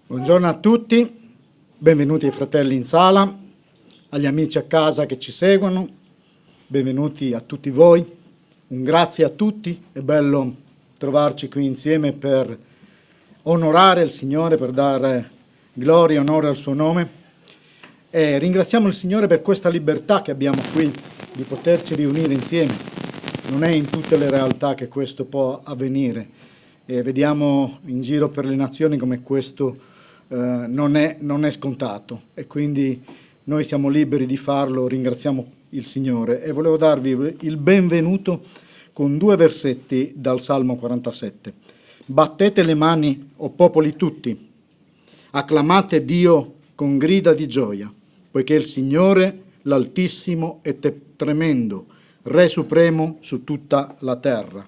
Buongiorno a tutti, benvenuti ai fratelli in sala, agli amici a casa che ci seguono, benvenuti a tutti voi, un grazie a tutti, è bello trovarci qui insieme per onorare il Signore, per dare gloria e onore al suo nome e ringraziamo il Signore per questa libertà che abbiamo qui di poterci riunire insieme. Non è in tutte le realtà che questo può avvenire e vediamo in giro per le nazioni come questo non è scontato e quindi noi siamo liberi di farlo, ringraziamo il Signore e volevo darvi il benvenuto con 2 versetti dal Salmo 47. Battete le mani, o popoli tutti, acclamate Dio con grida di gioia, poiché il Signore, l'Altissimo, è tremendo, Re supremo su tutta la terra.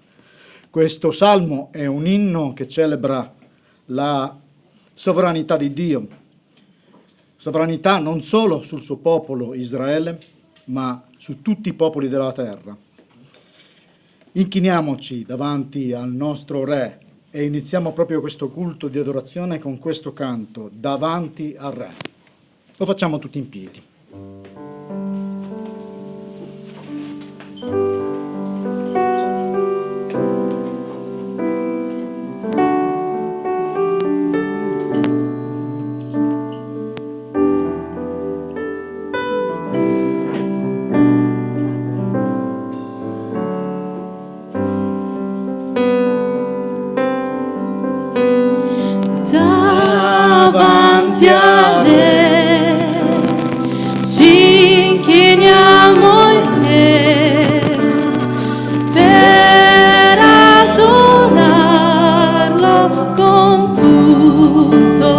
Questo salmo è un inno che celebra la sovranità di Dio, sovranità non solo sul suo popolo Israele, ma su tutti i popoli della terra. Inchiniamoci davanti al nostro Re e iniziamo proprio questo culto di adorazione con questo canto, davanti al Re. Lo facciamo tutti in piedi. Davanti a Te ci inchiniamo insieme per adorarlo con tutto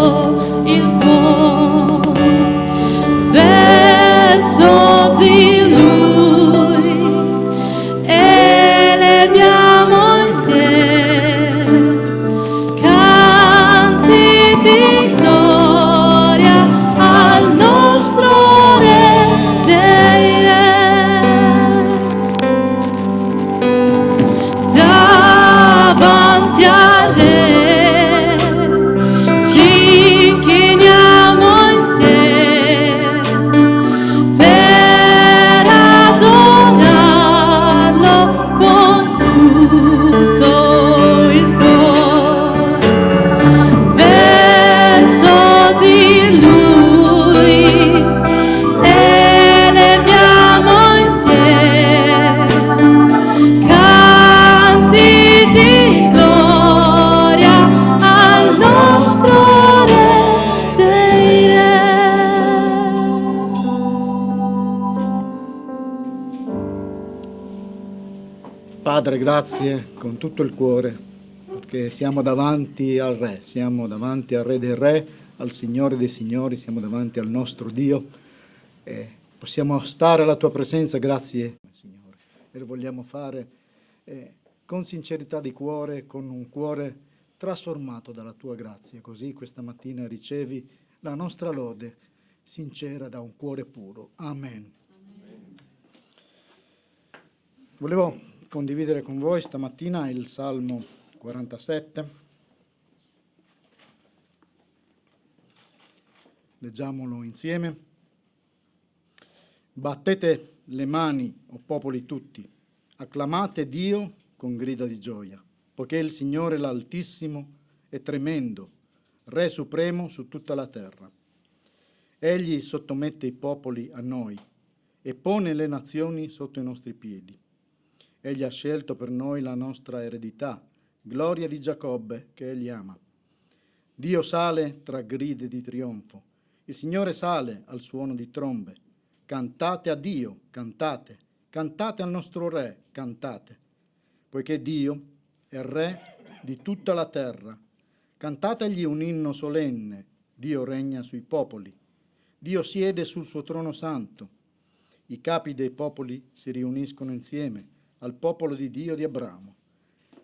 il cuore, verso di Lui eleviamo insieme canti di gloria al nostro Re dei Re. Davanti a Re ci inchiniamo insieme per adorarlo con tutto il cuore, verso di Lui eleviamo insieme canti di gloria al nostro Re dei Re. Padre, grazie con tutto il cuore, perché siamo davanti al Re dei Re, al Signore dei Signori, siamo davanti al nostro Dio e possiamo stare alla Tua presenza, grazie Signore, e lo vogliamo fare con sincerità di cuore, con un cuore trasformato dalla Tua grazia, così questa mattina ricevi la nostra lode sincera da un cuore puro. Amen. Volevo condividere con voi stamattina il Salmo 47. Leggiamolo insieme. Battete le mani, o popoli tutti, acclamate Dio con grida di gioia, poiché il Signore l'Altissimo è tremendo, Re supremo su tutta la terra. Egli sottomette i popoli a noi e pone le nazioni sotto i nostri piedi. Egli ha scelto per noi la nostra eredità, gloria di Giacobbe che Egli ama. Dio sale tra grida di trionfo, il Signore sale al suono di trombe. Cantate a Dio, cantate, cantate al nostro Re, cantate, poiché Dio è Re di tutta la terra. Cantategli un inno solenne, Dio regna sui popoli, Dio siede sul suo trono santo. I capi dei popoli si riuniscono insieme al popolo di Dio di Abramo,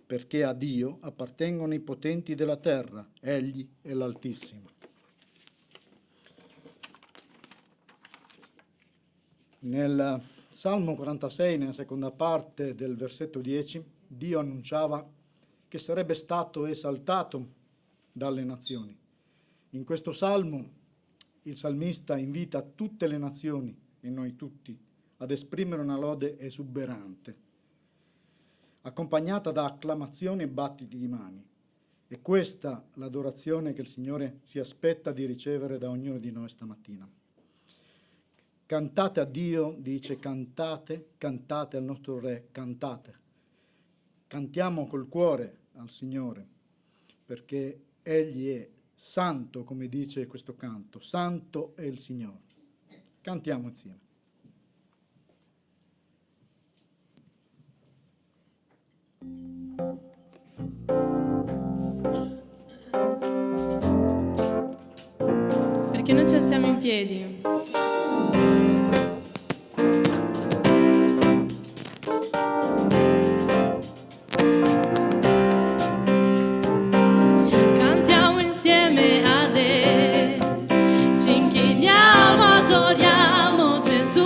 perché a Dio appartengono i potenti della terra, Egli è l'Altissimo. Nel Salmo 46, nella seconda parte del versetto 10, Dio annunciava che sarebbe stato esaltato dalle nazioni. In questo salmo il salmista invita tutte le nazioni e noi tutti ad esprimere una lode esuberante, accompagnata da acclamazioni e battiti di mani. È questa l'adorazione che il Signore si aspetta di ricevere da ognuno di noi stamattina. Cantate a Dio, dice, cantate, cantate al nostro Re, cantate. Cantiamo col cuore al Signore, perché Egli è santo, come dice questo canto, santo è il Signore. Cantiamo insieme. Perché non ci alziamo in piedi? Cantiamo insieme a Re, ci inchiniamo, adoriamo Gesù.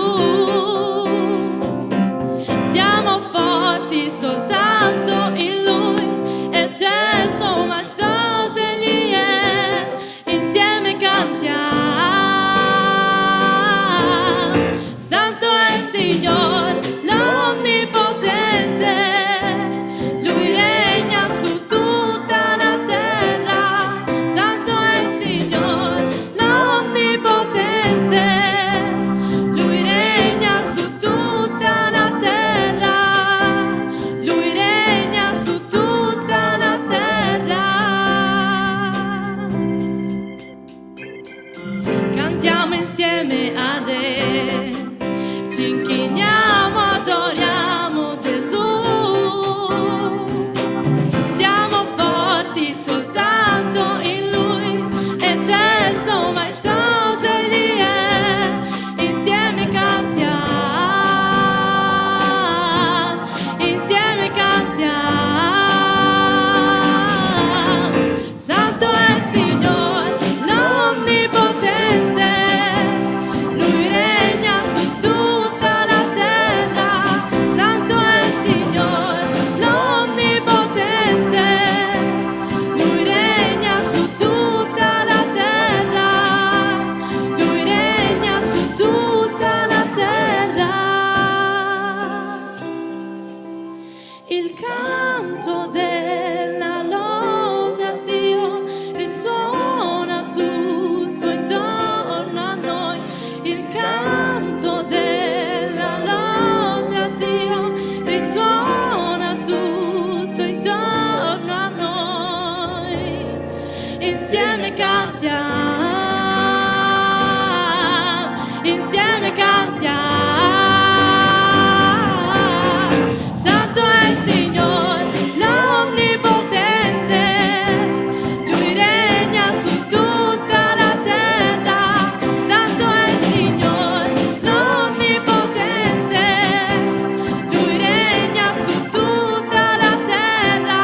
Siamo forti soltanto in Lui, eccesso, maestoso Egli è. Insieme cantiamo. Santo è il Signore, l'Onnipotente. Lui regna su tutta la terra. Santo è il Signore, l'Onnipotente. Lui regna su tutta la terra. Lui regna su tutta la terra. Cantiamo insieme a Re, ci inchiniamo, adoriamo Gesù. Siamo forti soltanto in Lui, eccesso, maestoso Egli è. Insieme cantiamo, insieme cantiamo. Santo è il Signore, l'Onnipotente. Lui regna su tutta la terra. Santo è il Signore, l'Onnipotente. Lui regna su tutta la terra. Lui regna su tutta la terra. Il canto della lode a Dio risuona tutto intorno a noi. Il canto della lode a Dio risuona tutto intorno a noi. Insieme cantiamo, insieme cantiamo. Santo è il Signore, l'Onnipotente. Lui regna su tutta la terra. Santo è il Signore, l'Onnipotente. Lui regna su tutta la terra.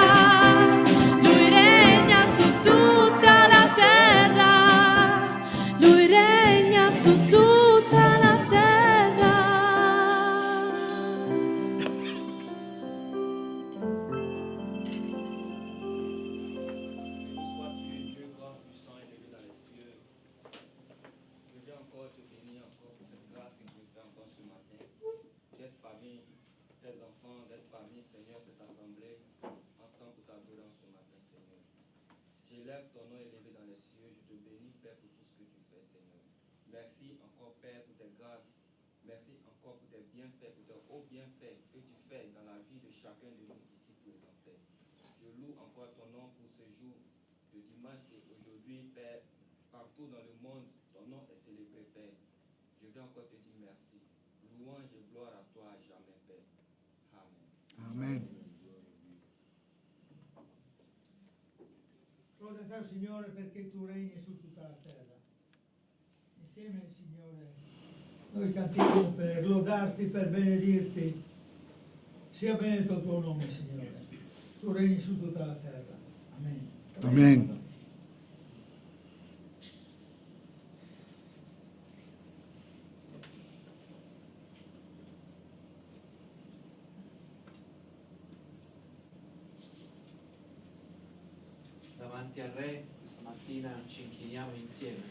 Lui regna su tutta la terra. Lui regna su tutta la terra. Sois-tu, Dieu grand, puissant, élevé dans les cieux. Je viens encore te bénir encore pour cette grâce que tu me fais encore ce matin, d'être parmi tes enfants, d'être parmi, Seigneur, cette assemblée, ensemble pour t'adorer en ce matin, Seigneur. J'élève ton nom élevé dans les cieux. Je te bénis, Père, pour tout ce que tu fais, Seigneur. Merci encore, Père, pour tes grâces. Merci encore pour tes bienfaits, pour tes hauts bienfaits que tu fais dans la vie de chacun de nous ici présents, Père. Je loue encore ton nom pour ce jour de dimanche et aujourd'hui, Père, partout dans le monde, ton nom est célébré, Père. Je vais encore te dire merci. Louange et gloire à toi à jamais, Père. Amen. Amen. Lode a te, Signore, perché tu regni su tutta la terra. Insieme, Signore, noi cantiamo per lodarti, per benedirti. Sia benedetto il tuo nome, Signore. Tu regni su tutta la terra. Amen. Amen. Davanti al Re Stamattina ci inchiniamo insieme.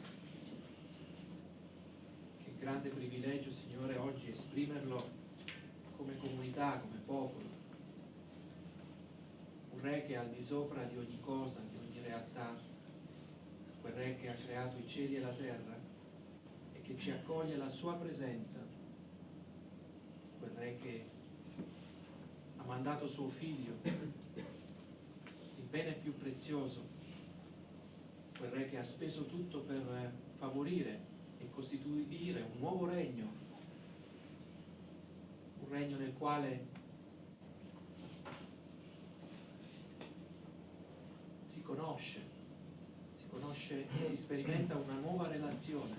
Che grande privilegio, Signore, oggi esprimerlo come comunità, come popolo. Un Re che è al di sopra di ogni cosa, di ogni realtà, quel Re che ha creato i cieli e la terra e che ci accoglie alla sua presenza, quel Re che ha mandato suo Figlio, il bene più prezioso, quel Re che ha speso tutto per favorire e costituire un nuovo regno, un regno nel quale si conosce e si sperimenta una nuova relazione.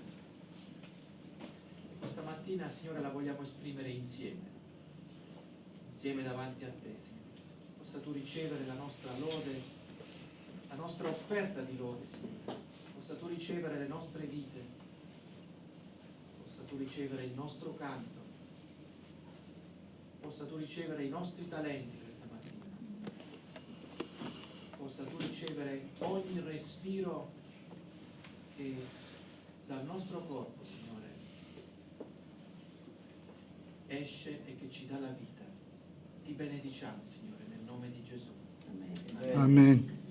E questa mattina, Signore, la vogliamo esprimere insieme davanti a te, Signore. Possa tu ricevere la nostra lode, la nostra offerta di lode, Signore. Possa tu ricevere le nostre vite, possa tu ricevere il nostro canto, possa tu ricevere i nostri talenti questa mattina, possa tu ricevere ogni respiro che dal nostro corpo, Signore, esce e che ci dà la vita. Ti benediciamo, Signore, nel nome di Gesù. Amen. Amen.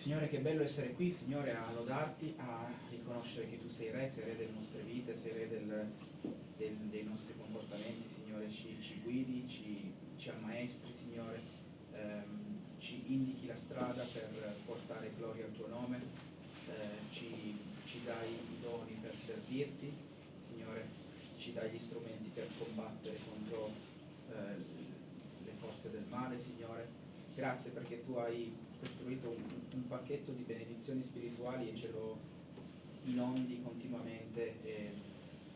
Signore, che bello essere qui, Signore, a lodarti, a riconoscere che tu sei Re delle nostre vite, sei Re dei nostri comportamenti, Signore, ci guidi, ci ammaestri, Signore, ci indichi la strada per portare gloria al tuo nome, ci dai i doni per servirti, Signore, ci dai gli strumenti per combattere contro le forze del male, Signore. Grazie perché tu hai costruito un pacchetto di benedizioni spirituali e ce lo inondi continuamente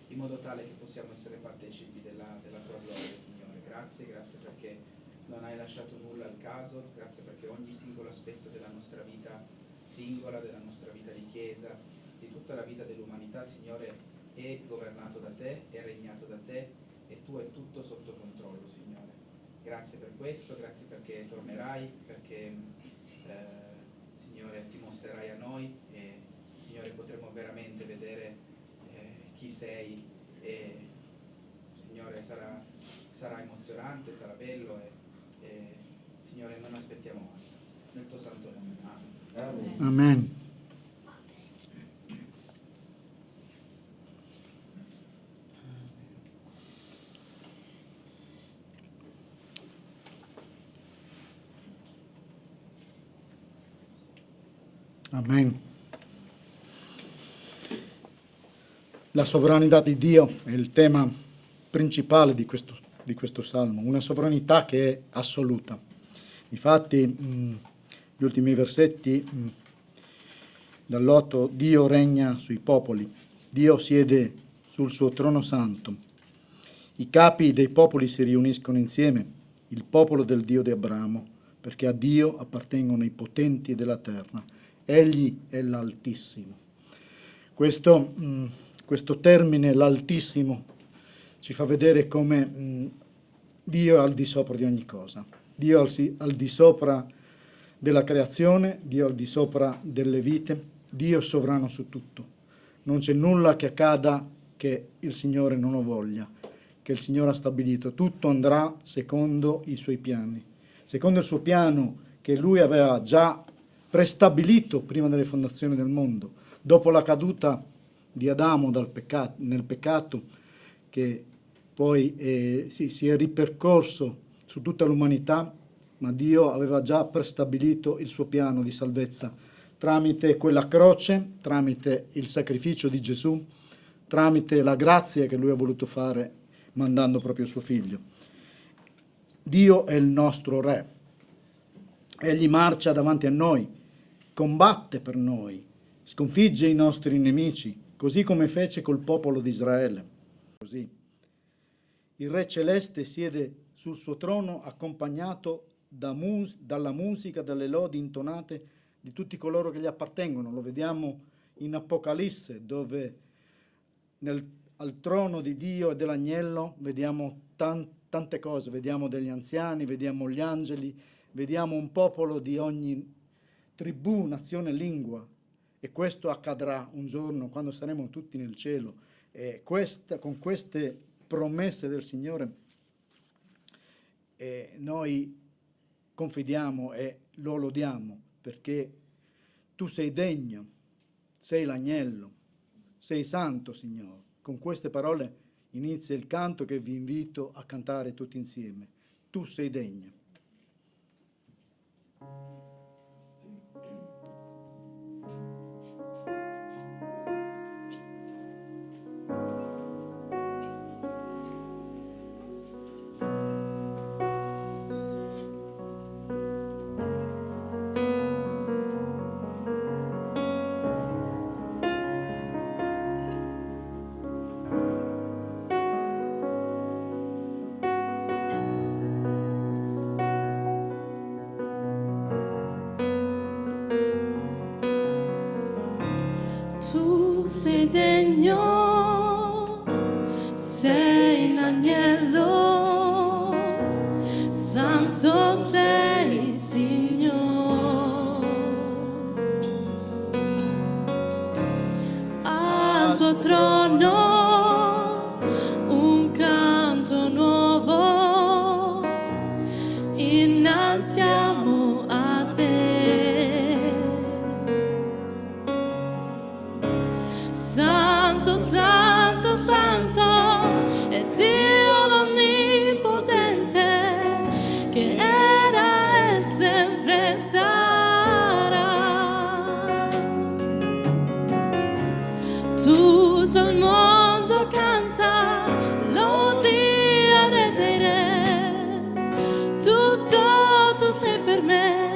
in modo tale che possiamo essere partecipi della tua gloria, Signore. Grazie perché non hai lasciato nulla al caso, grazie perché ogni singolo aspetto della nostra vita singola, della nostra vita di Chiesa, di tutta la vita dell'umanità, Signore, è governato da te, è regnato da te e tu hai tutto sotto controllo, Signore. Grazie per questo, grazie perché tornerai, perché Signore ti mostrerai a noi e Signore potremo veramente vedere chi sei e Signore sarà emozionante, sarà bello e Signore non aspettiamo altro. Nel tuo santo nome. Amen. Amen. Amen. La sovranità di Dio è il tema principale di questo salmo, una sovranità che è assoluta. Infatti, gli ultimi versetti, dall'8, Dio regna sui popoli, Dio siede sul suo trono santo, i capi dei popoli si riuniscono insieme, il popolo del Dio di Abramo, perché a Dio appartengono i potenti della terra. Egli è l'Altissimo. Questo termine, l'Altissimo, ci fa vedere come Dio è al di sopra di ogni cosa. Dio è al di sopra della creazione, Dio è al di sopra delle vite, Dio è sovrano su tutto. Non c'è nulla che accada che il Signore non lo voglia, che il Signore ha stabilito. Tutto andrà secondo i suoi piani, secondo il suo piano che Lui aveva già prestabilito prima delle fondazioni del mondo, dopo la caduta di Adamo nel peccato, che poi si è ripercorso su tutta l'umanità, ma Dio aveva già prestabilito il suo piano di salvezza tramite quella croce, tramite il sacrificio di Gesù, tramite la grazia che Lui ha voluto fare mandando proprio suo Figlio. Dio è il nostro Re. Egli marcia davanti a noi, combatte per noi, sconfigge i nostri nemici, così come fece col popolo di Israele. Così. Il Re Celeste siede sul suo trono accompagnato dalla musica, dalle lodi intonate di tutti coloro che gli appartengono. Lo vediamo in Apocalisse, dove al trono di Dio e dell'agnello vediamo tante cose, vediamo degli anziani, vediamo gli angeli, vediamo un popolo di ogni tribù, nazione, lingua, e questo accadrà un giorno quando saremo tutti nel cielo, e con queste promesse del Signore noi confidiamo e lo lodiamo, perché tu sei degno, sei l'agnello, sei santo, Signore. Con queste parole inizia il canto che vi invito a cantare tutti insieme. Tu sei degno. Tu sei degno, sei l'agnello, santo sei, Signore. Al tuo trono un canto nuovo innalziamo a te. Santo, santo, santo è Dio l'Onnipotente, che era e sempre sarà. Tutto il mondo canta, lodi a Re dei Re. Tutto tu sei per me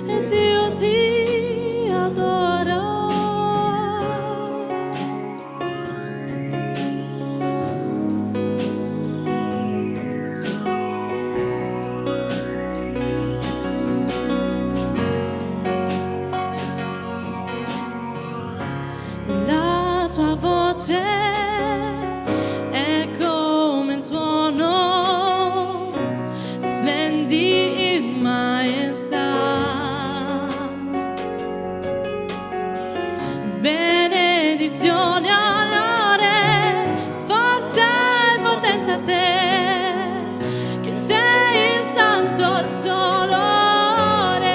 ed io ti adoro. La tua voce è come il tuono, splendi in maestà. Benedizione, onore, forza e potenza a te, che sei il santo il solo Re.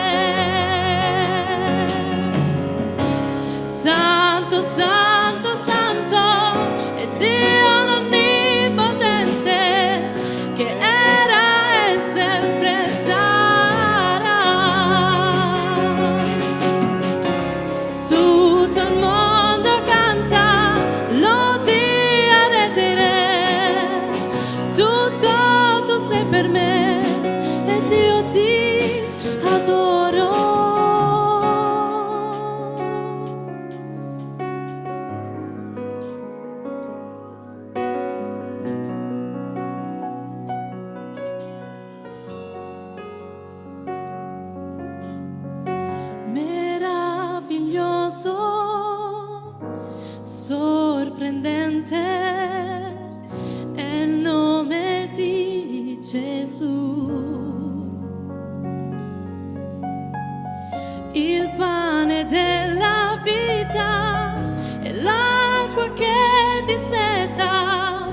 Santo, santo, santo è Dio l'Onnipotente, che era e sempre sarà. Tutto il mondo canta, lodi a Re dei Re. Tutto tu sei per me ed io ti adoro. Meraviglioso, sorprendente è il nome di Gesù, il pane della vita e l'acqua che disseta,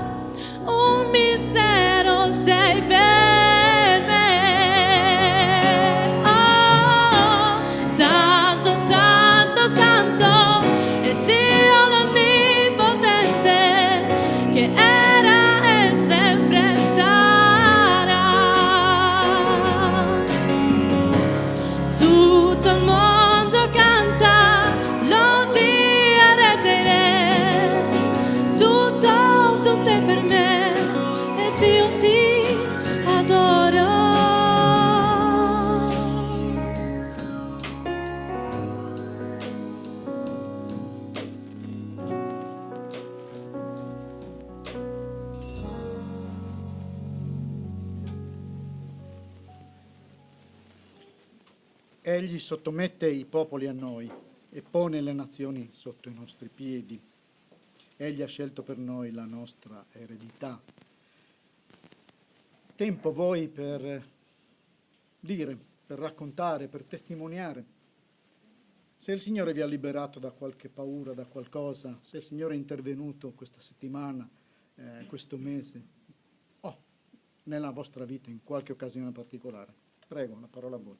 un mistero sei per me. Oh, santo, santo, santo è Dio l'Onnipotente, che era e sempre sarà. Egli sottomette i popoli a noi e pone le nazioni sotto i nostri piedi. Egli ha scelto per noi la nostra eredità. Tempo voi per dire, per raccontare, per testimoniare. Se il Signore vi ha liberato da qualche paura, da qualcosa, se il Signore è intervenuto questa settimana, questo mese, o nella vostra vita in qualche occasione particolare. Prego, la parola a voi.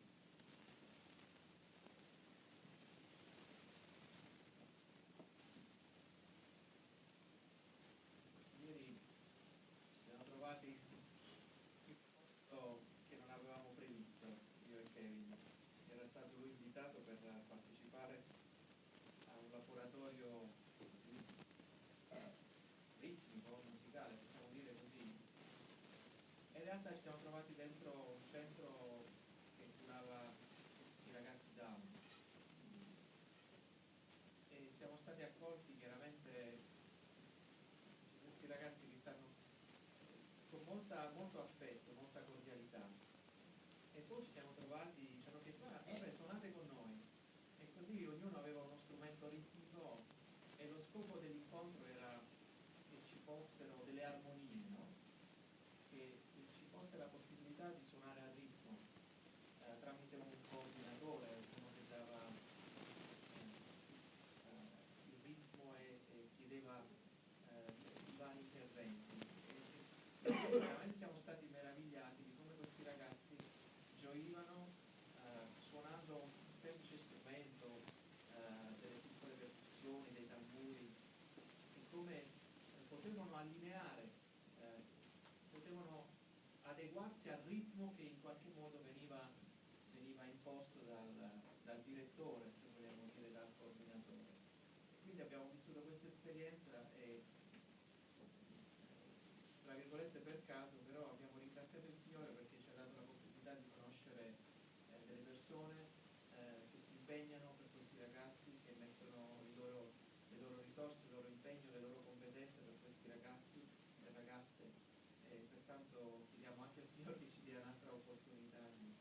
Ieri ci siamo trovati in un posto che non avevamo previsto, io e Kevin. Era stato lui invitato per partecipare a un laboratorio ritmico, musicale, possiamo dire così. E in realtà ci siamo trovati dentro un centro che curava i ragazzi Down. E siamo stati accolti chiaramente questi ragazzi che stanno con molto affetto, molta cordialità. E poi ci siamo trovati, ci hanno chiesto, vabbè, suonate con noi. E così ognuno aveva uno strumento ritmico e lo scopo dell'incontro era che ci fossero delle armonie, no? Che ci fosse la possibilità di suonare a ritmo tramite un coordinatore, uno che dava il ritmo e chiedeva i vari interventi. E veramente siamo stati meravigliati di come questi ragazzi gioivano suonando un semplice strumento, delle piccole percussioni, dei tamburi, e come potevano allineare, potevano adeguarsi al ritmo che in qualche modo veniva imposto dal direttore, se vogliamo dire, dal coordinatore. Quindi abbiamo vissuto questa esperienza e, tra virgolette, per caso, però abbiamo ringraziato il Signore perché ci ha dato la possibilità di conoscere delle persone che si impegnano per questi ragazzi, che mettono le loro risorse, il loro impegno, le loro competenze per questi ragazzi e ragazze, e pertanto chiediamo anche al Signore che ci dia un'altra opportunità di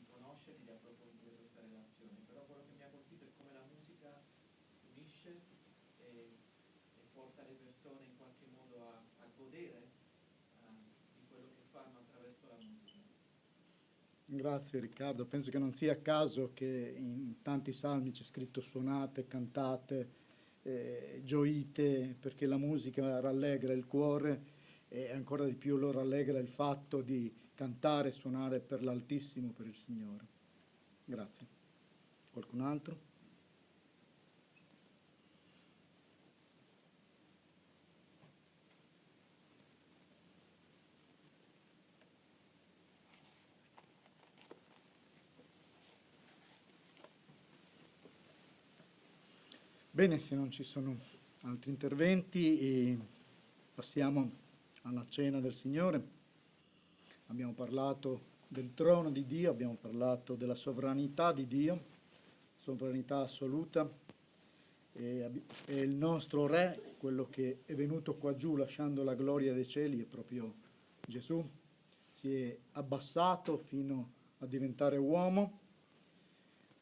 conoscerli, di approfondire questa relazione. Però quello che mi ha colpito è come la musica unisce e porta le persone in qualche modo a godere di quello che fanno attraverso la musica. Grazie Riccardo, penso che non sia caso che in tanti salmi c'è scritto suonate, cantate, gioite, perché la musica rallegra il cuore e ancora di più lo rallegra il fatto di cantare e suonare per l'Altissimo, per il Signore. Grazie. Qualcun altro? Bene, se non ci sono altri interventi, passiamo alla cena del Signore. Abbiamo parlato del trono di Dio, abbiamo parlato della sovranità di Dio, sovranità assoluta, e il nostro Re, quello che è venuto qua giù lasciando la gloria dei cieli, è proprio Gesù. Si è abbassato fino a diventare uomo,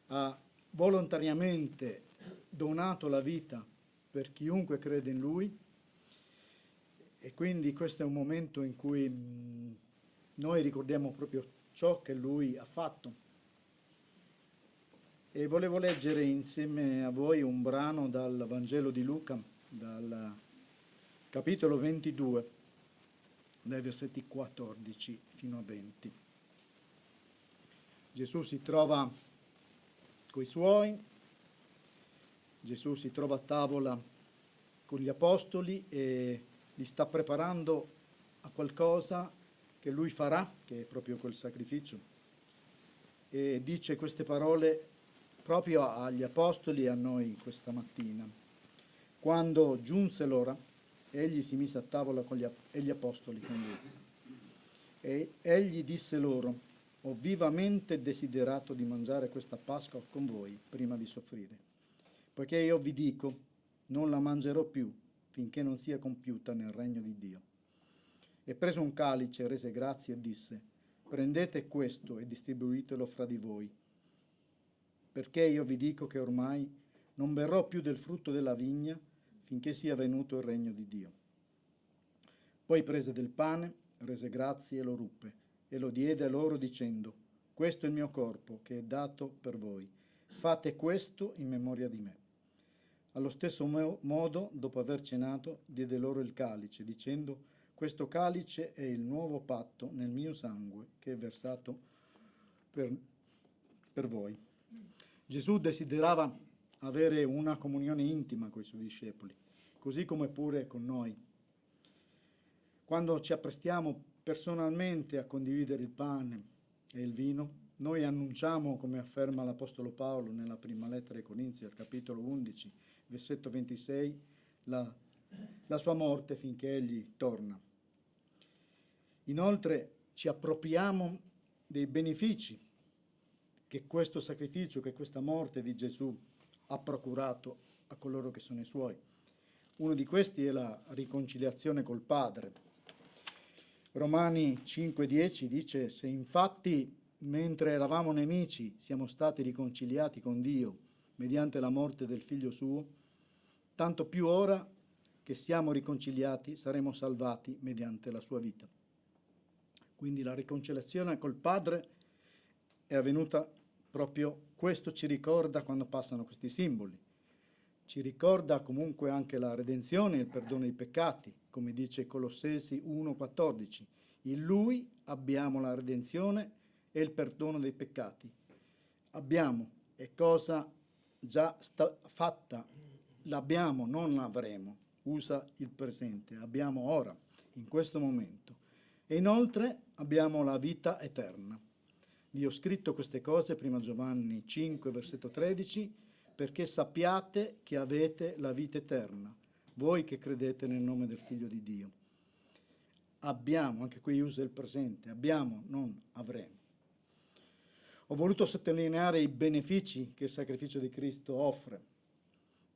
ha volontariamente donato la vita per chiunque crede in Lui, e quindi questo è un momento in cui noi ricordiamo proprio ciò che Lui ha fatto. E volevo leggere insieme a voi un brano dal Vangelo di Luca, dal capitolo 22, dai versetti 14 fino a 20. Gesù si trova coi Suoi, Gesù si trova a tavola con gli Apostoli e li sta preparando a qualcosa che Lui farà, che è proprio quel sacrificio. E dice queste parole proprio agli Apostoli e a noi questa mattina. Quando giunse l'ora, egli si mise a tavola e gli Apostoli con lui. E egli disse loro: ho vivamente desiderato di mangiare questa Pasqua con voi prima di soffrire, poiché io vi dico, non la mangerò più finché non sia compiuta nel regno di Dio. E preso un calice, rese grazie e disse: prendete questo e distribuitelo fra di voi, perché io vi dico che ormai non berrò più del frutto della vigna finché sia venuto il regno di Dio. Poi prese del pane, rese grazie e lo ruppe, e lo diede a loro dicendo: questo è il mio corpo che è dato per voi. Fate questo in memoria di me. Allo stesso modo, dopo aver cenato, diede loro il calice, dicendo: questo calice è il nuovo patto nel mio sangue che è versato per voi. Gesù desiderava avere una comunione intima con i suoi discepoli, così come pure con noi. Quando ci apprestiamo personalmente a condividere il pane e il vino, noi annunciamo, come afferma l'Apostolo Paolo nella prima lettera ai Corinzi, al capitolo 11, versetto 26, la sua morte finché egli torna. Inoltre ci appropriamo dei benefici che questo sacrificio, che questa morte di Gesù ha procurato a coloro che sono i suoi. Uno di questi è la riconciliazione col Padre. Romani 5,10 dice: se infatti mentre eravamo nemici siamo stati riconciliati con Dio mediante la morte del Figlio suo, tanto più ora che siamo riconciliati saremo salvati mediante la sua vita. Quindi la riconciliazione col Padre è avvenuta proprio, questo ci ricorda quando passano questi simboli. Ci ricorda comunque anche la redenzione e il perdono dei peccati, come dice Colossesi 1,14. In Lui abbiamo la redenzione e il perdono dei peccati. Abbiamo, è cosa già fatta, l'abbiamo, non l'avremo. Usa il presente, abbiamo ora, in questo momento. E inoltre abbiamo la vita eterna. Vi ho scritto queste cose, prima Giovanni 5, versetto 13, perché sappiate che avete la vita eterna, voi che credete nel nome del Figlio di Dio. Abbiamo, anche qui usa il presente, abbiamo, non avremo. Ho voluto sottolineare i benefici che il sacrificio di Cristo offre.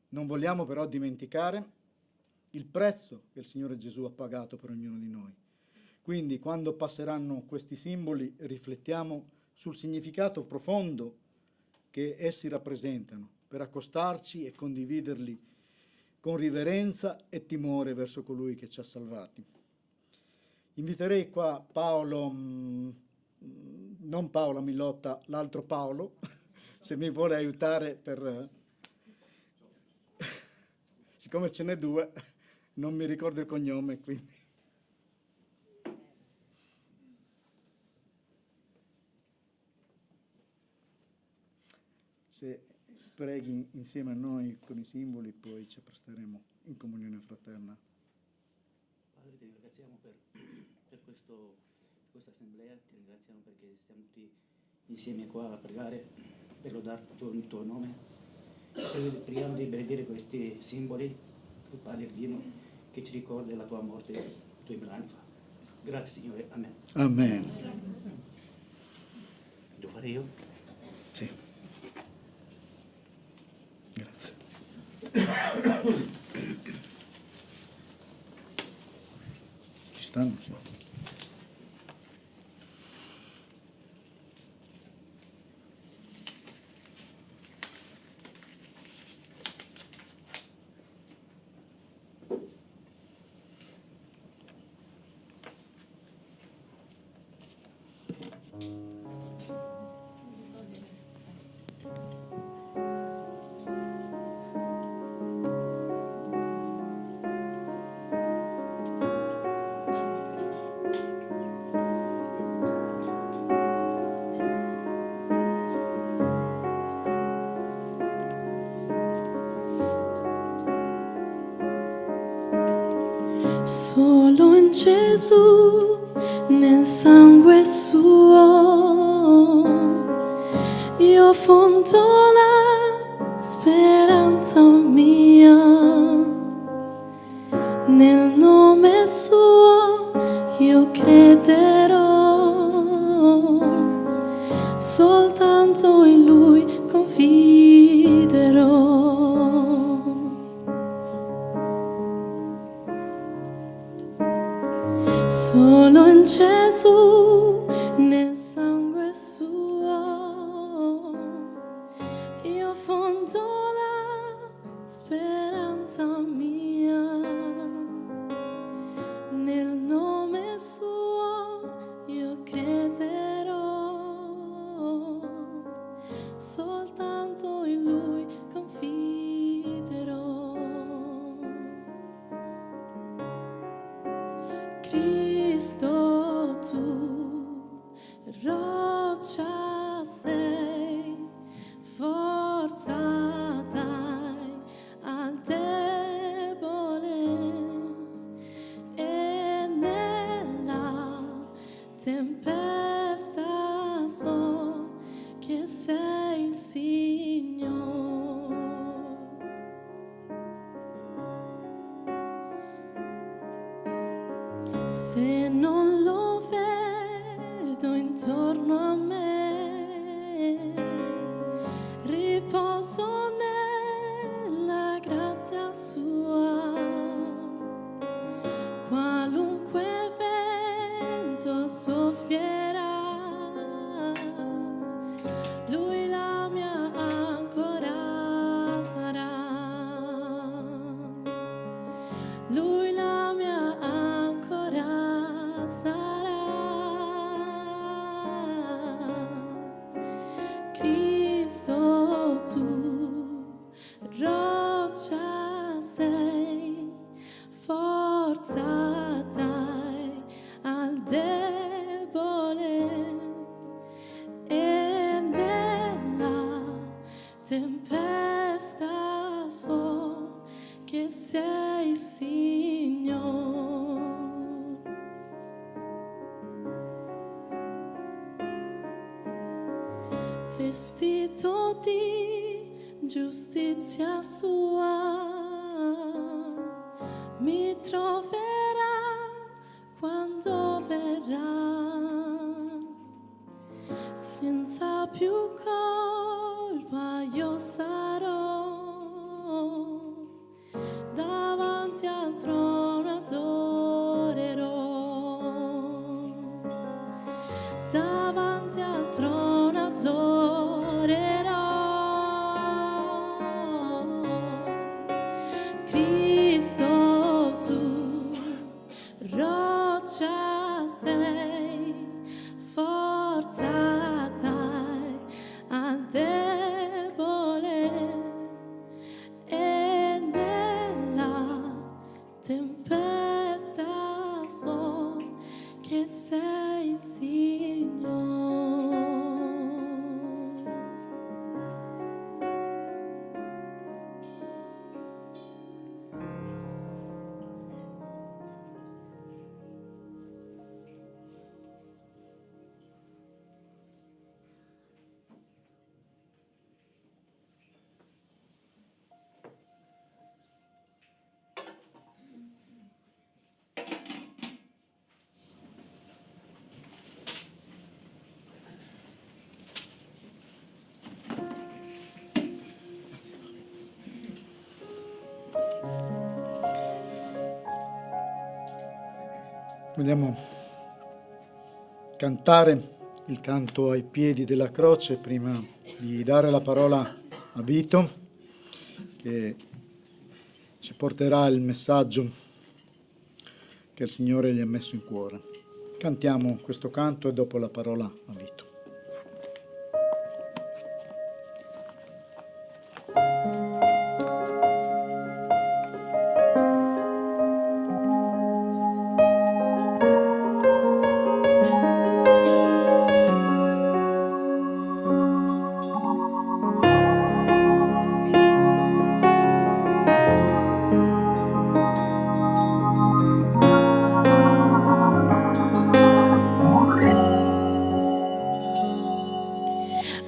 Non vogliamo però dimenticare il prezzo che il Signore Gesù ha pagato per ognuno di noi. Quindi, quando passeranno questi simboli, riflettiamo sul significato profondo che essi rappresentano, per accostarci e condividerli con riverenza e timore verso colui che ci ha salvati. Inviterei qua Paolo, non Paolo Milotta, l'altro Paolo, se mi vuole aiutare per... Siccome ce n'è due, non mi ricordo il cognome, quindi... Se preghi insieme a noi con i simboli, poi ci presteremo in comunione fraterna. Padre, ti ringraziamo per questa assemblea, ti ringraziamo perché stiamo tutti insieme qua a pregare per lodare il tuo nome. Preghiamo di benedire questi simboli, il Padre e il Dio, che ci ricorda la tua morte 2000 anni fa. Grazie Signore, amen. Amen. Devo fare io? Sì. Grazie. Ci stanno? Sì. Solo in Gesù, nel sangue suo, io fondo la speranza mia. Nel nome suo io crederò, soltanto in Lui confiderò. Solo in Gesù, nel soltanto in Lui confiderò. Cristo, tu, roccia sei, forza dai al debole, e nella tempesta so che sei il Signore. Se non lo vedo intorno a me, riposo nella grazia sua. Qualunque vento soffierà, Lui la mia ancora sarà. Lui la mia ancora sarà. Cristo, tu, roccia sei, forza dai al debole, e nella tempesta so che sei il Signore. Vestito di giustizia sua, mi troverà quando verrà, senza più colpa io sarò, davanti al trono adorerò, davanti al trono adorerò. Cristo, tu, roccia sei, forza dai al debole, e nella tempesta so che sei il Signore. Vogliamo cantare il canto ai piedi della croce prima di dare la parola a Vito, che ci porterà il messaggio che il Signore gli ha messo in cuore. Cantiamo questo canto e dopo la parola a Vito.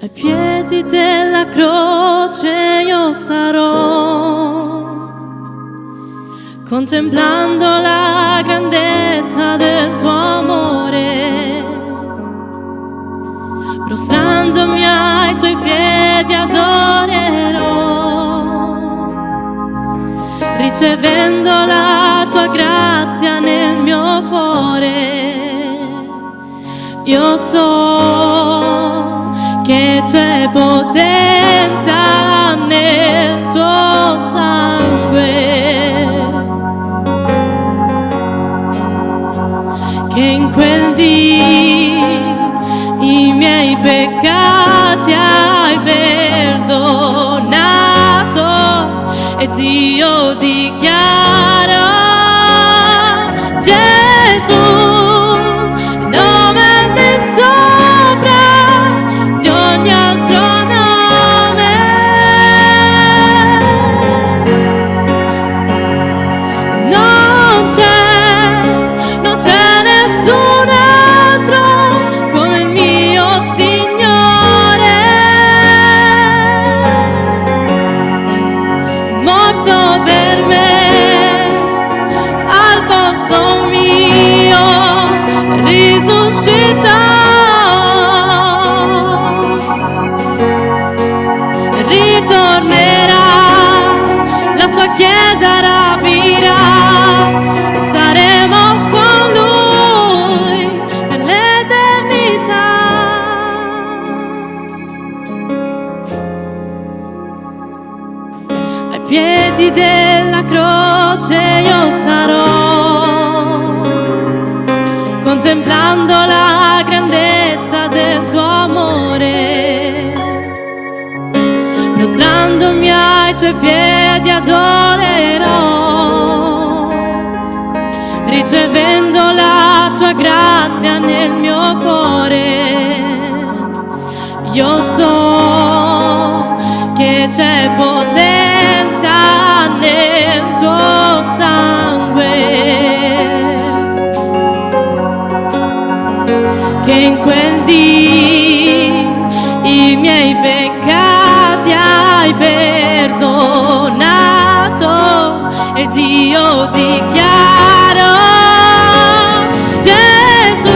Ai piedi della croce io starò, contemplando la grandezza del tuo amore, prostrandomi ai tuoi piedi adorerò, ricevendo la tua grazia nel mio cuore. Io so che c'è potenza nel tuo sangue, che in quel dì i miei peccati hai perdonato. io dichiaro Gesù, nome al di sopra di ogni altro nome. Non c'è nessun altro come il mio Signore, morto per me, al posto mio, risuscitò, ritornerà, la sua chiesa rapirà, e saremo con lui per l'eternità. Ai piedi della croce io starò, contemplando la grandezza del tuo amore, prostrandomi ai tuoi piedi adorerò, ricevendo la tua grazia nel mio cuore. Io so che c'è potenza nel tuo sangue, che in quel dì i miei peccati hai perdonato, ed io dichiaro Gesù,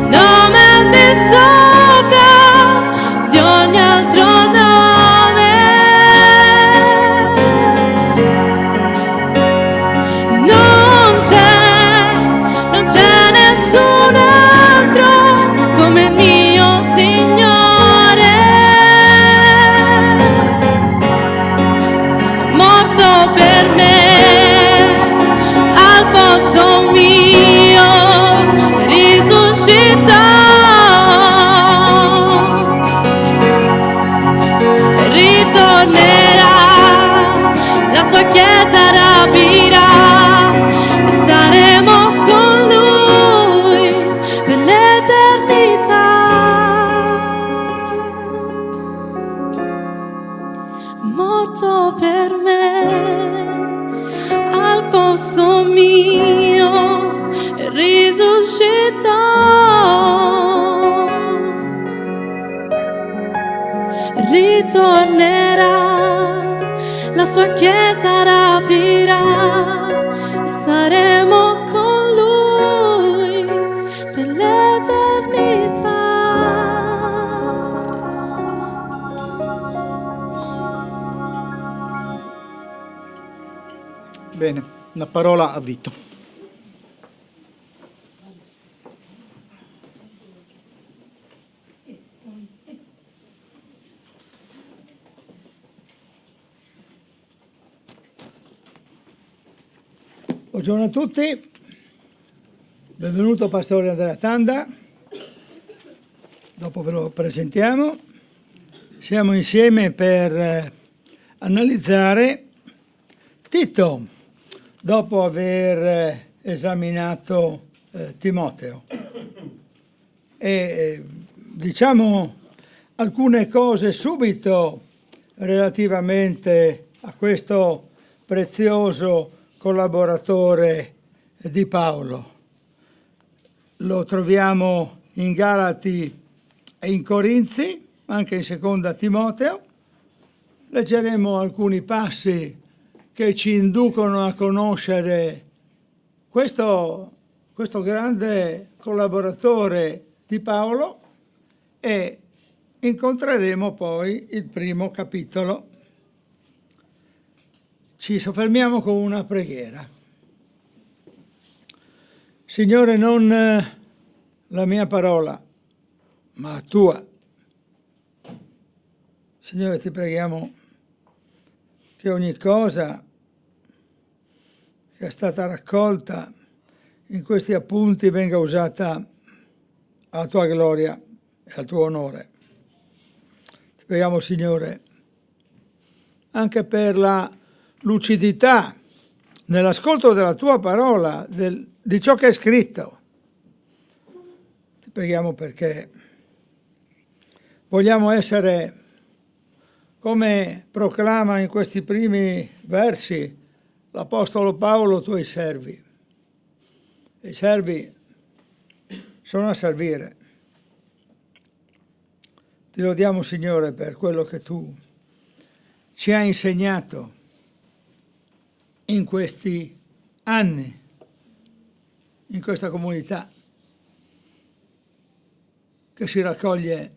nome al di sopra di ogni altro nome. Non c'è nessun altro come il mio Signore, morto per me, al posto mio, risuscitò, ritornerà, la sua chiesa rapirà, e saremo con lui per l'eternità. Morto per me, al posto mio, risuscitò, ritornerà, la sua chiesa rapirà, e saremo con lui per l'eternità. Bene, una parola a Vito. Buongiorno a tutti, benvenuto Pastore Andrea Tanda, dopo ve lo presentiamo. Siamo insieme per analizzare Tito, dopo aver esaminato Timoteo. E diciamo alcune cose subito relativamente a questo prezioso collaboratore di Paolo. Lo troviamo in Galati e in Corinzi, anche in seconda Timoteo. Leggeremo alcuni passi che ci inducono a conoscere questo grande collaboratore di Paolo, e incontreremo poi il primo capitolo. Ci soffermiamo con una preghiera. Signore, non la mia parola, ma la tua. Signore, ti preghiamo che ogni cosa che è stata raccolta in questi appunti venga usata alla tua gloria e al tuo onore. Ti preghiamo, Signore, anche per la lucidità nell'ascolto della tua parola, di ciò che è scritto. Ti preghiamo perché vogliamo essere, come proclama in questi primi versi l'Apostolo Paolo, tuoi servi. I servi sono a servire. Ti lodiamo, Signore, per quello che tu ci hai insegnato in questi anni, in questa comunità che si raccoglie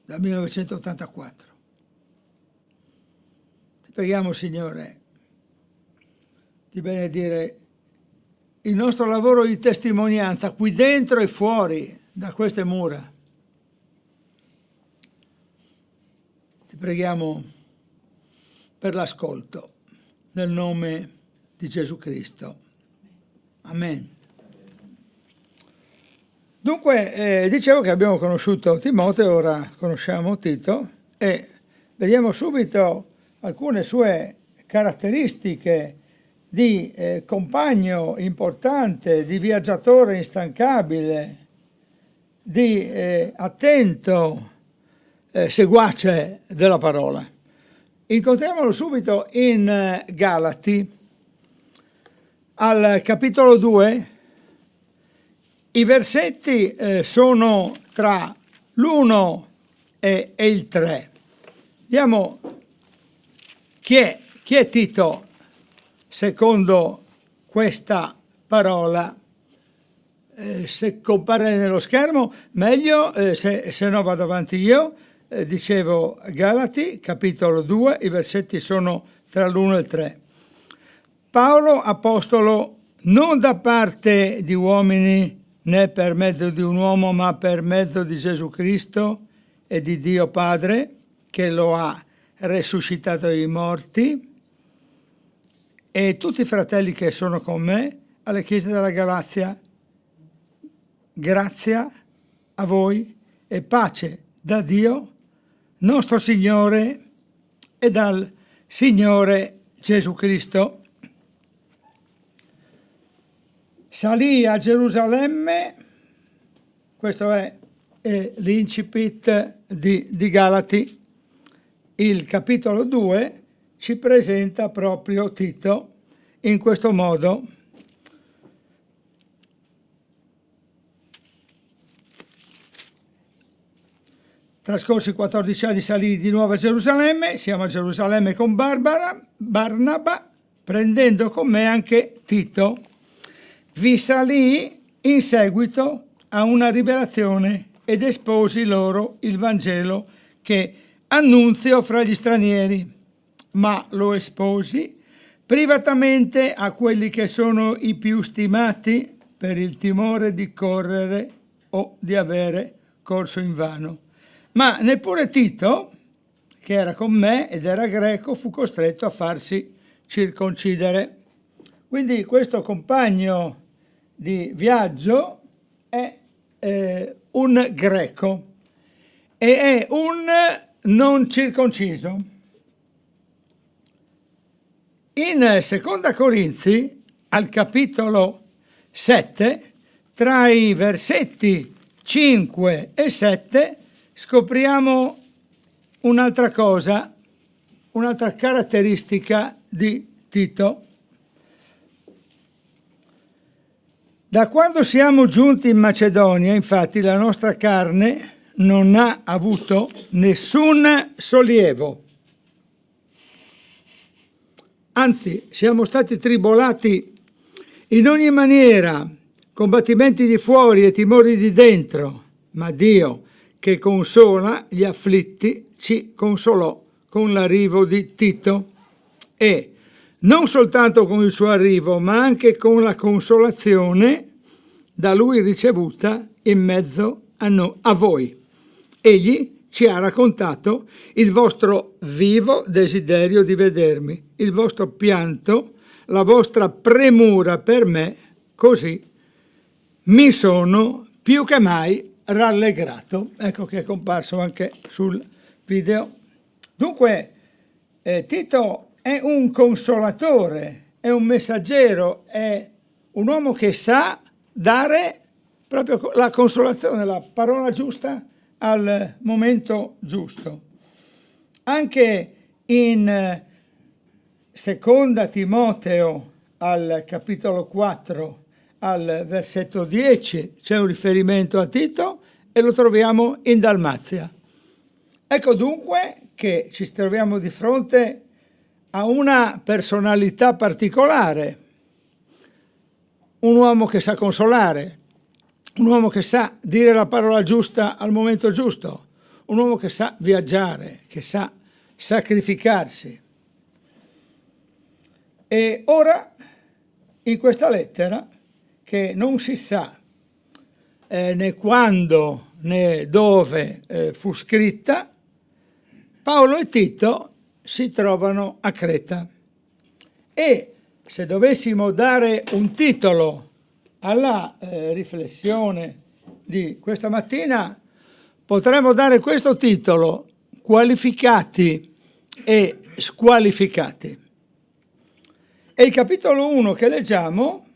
dal 1984. Ti preghiamo, Signore, di benedire il nostro lavoro di testimonianza qui dentro e fuori da queste mura. Ti preghiamo per l'ascolto nel nome di Gesù Cristo. Amen. Dunque, dicevo che abbiamo conosciuto Timoteo, ora conosciamo Tito e vediamo subito alcune sue caratteristiche di compagno importante, di viaggiatore instancabile, di attento seguace della parola. Incontriamolo subito in Galati, al capitolo 2. I versetti sono tra l'1 e il 3. Vediamo chi è Tito secondo questa parola. Se compare nello schermo meglio, se no vado avanti io. Dicevo Galati, capitolo 2, i versetti sono tra l'1 e il 3. Paolo, apostolo, non da parte di uomini né per mezzo di un uomo, ma per mezzo di Gesù Cristo e di Dio Padre, che lo ha resuscitato dai morti, e tutti i fratelli che sono con me alle chiese della Galazia. Grazia a voi e pace da Dio, nostro Signore, e dal Signore Gesù Cristo. Salì a Gerusalemme, questo è l'incipit di Galati. Il capitolo 2 ci presenta proprio Tito in questo modo. Trascorsi 14 anni salì di nuovo a Gerusalemme, siamo a Gerusalemme con Barnaba, prendendo con me anche Tito. Vi salì in seguito a una rivelazione ed esposi loro il Vangelo che annunzio fra gli stranieri, ma lo esposi privatamente a quelli che sono i più stimati per il timore di correre o di avere corso invano. Ma neppure Tito, che era con me ed era greco, fu costretto a farsi circoncidere. Quindi questo compagno di viaggio è un greco e è un non circonciso. In Seconda Corinzi, al capitolo 7, tra i versetti 5 e 7, scopriamo un'altra cosa, un'altra caratteristica di Tito. Da quando siamo giunti in Macedonia, infatti, la nostra carne non ha avuto nessun sollievo. Anzi, siamo stati tribolati in ogni maniera, combattimenti di fuori e timori di dentro, ma Dio, che consola gli afflitti, ci consolò con l'arrivo di Tito e non soltanto con il suo arrivo, ma anche con la consolazione da lui ricevuta in mezzo a voi. Egli ci ha raccontato il vostro vivo desiderio di vedermi, il vostro pianto, la vostra premura per me, così mi sono più che mai rallegrato. Ecco che è comparso anche sul video. Dunque, Tito è un consolatore, è un messaggero, è un uomo che sa dare proprio la consolazione, la parola giusta al momento giusto. Anche in seconda Timoteo al capitolo 4 al versetto 10 c'è un riferimento a Tito e lo troviamo in Dalmazia. Ecco dunque che ci troviamo di fronte a una personalità particolare, un uomo che sa consolare, un uomo che sa dire la parola giusta al momento giusto, un uomo che sa viaggiare, che sa sacrificarsi. E ora, in questa lettera, che non si sa né quando né dove fu scritta, Paolo e Tito si trovano a Creta. E se dovessimo dare un titolo alla riflessione di questa mattina, potremmo dare questo titolo: qualificati e squalificati. E il capitolo 1 che leggiamo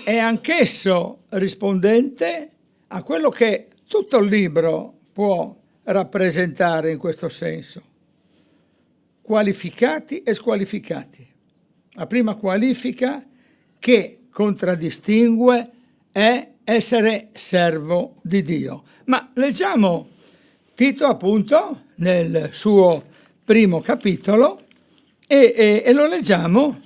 è anch'esso rispondente a quello che tutto il libro può rappresentare in questo senso. Qualificati e squalificati. La prima qualifica che contraddistingue è essere servo di Dio. Ma leggiamo Tito appunto nel suo primo capitolo e lo leggiamo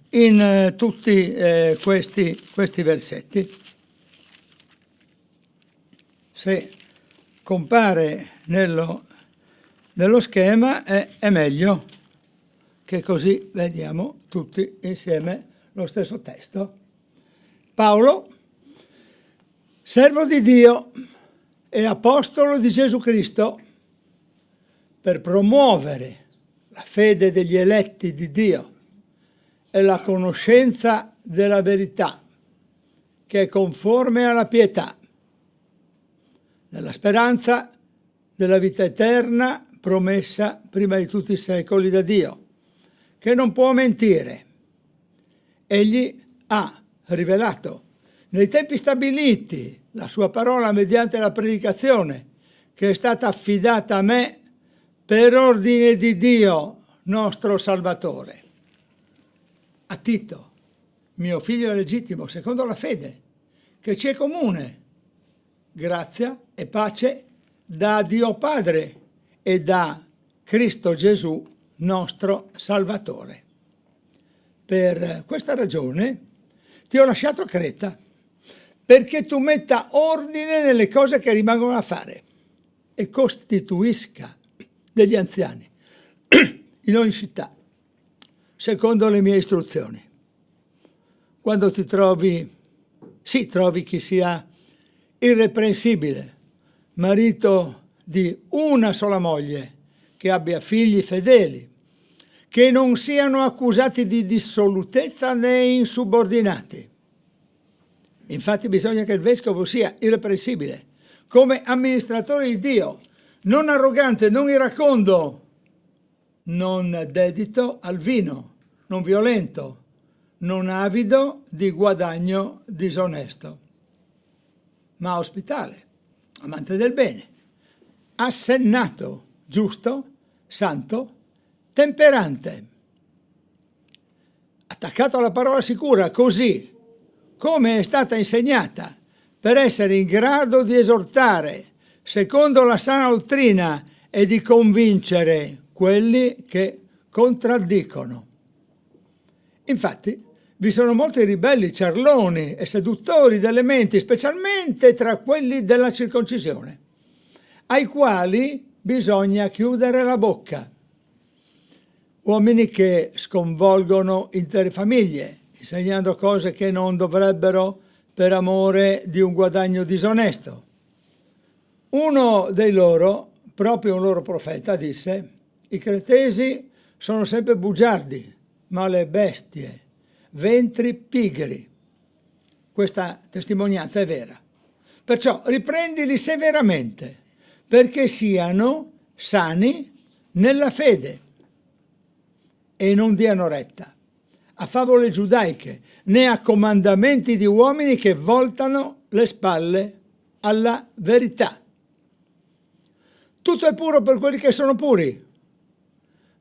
in tutti questi versetti. Se compare nello schema è meglio, che così vediamo tutti insieme lo stesso testo. Paolo, servo di Dio e apostolo di Gesù Cristo, per promuovere la fede degli eletti di Dio e la conoscenza della verità, che è conforme alla pietà, nella speranza della vita eterna promessa prima di tutti i secoli da Dio, che non può mentire. Egli ha rivelato nei tempi stabiliti la sua parola mediante la predicazione, che è stata affidata a me per ordine di Dio nostro Salvatore. A Tito, mio figlio legittimo, secondo la fede, che ci è comune, grazia e pace da Dio Padre e da Cristo Gesù, nostro Salvatore. Per questa ragione ti ho lasciato a Creta, perché tu metta ordine nelle cose che rimangono da fare e costituisca degli anziani in ogni città, secondo le mie istruzioni. Quando ti trovi chi sia irreprensibile, marito di una sola moglie, che abbia figli fedeli, che non siano accusati di dissolutezza né insubordinati. Infatti bisogna che il vescovo sia irreprensibile, come amministratore di Dio, non arrogante, non iracondo, non dedito al vino, non violento, non avido di guadagno disonesto, ma ospitale, amante del bene, assennato, giusto, santo, temperante, attaccato alla parola sicura, così come è stata insegnata, per essere in grado di esortare secondo la sana dottrina e di convincere quelli che contraddicono. Infatti, vi sono molti ribelli, ciarloni e seduttori delle menti, specialmente tra quelli della circoncisione, ai quali bisogna chiudere la bocca. Uomini che sconvolgono intere famiglie, insegnando cose che non dovrebbero per amore di un guadagno disonesto. Uno dei loro, proprio un loro profeta, disse: i cretesi sono sempre bugiardi, ma le bestie, ventri pigri. Questa testimonianza è vera. Perciò riprendili severamente, perché siano sani nella fede. e non diano retta a favole giudaiche, né a comandamenti di uomini che voltano le spalle alla verità. Tutto è puro per quelli che sono puri,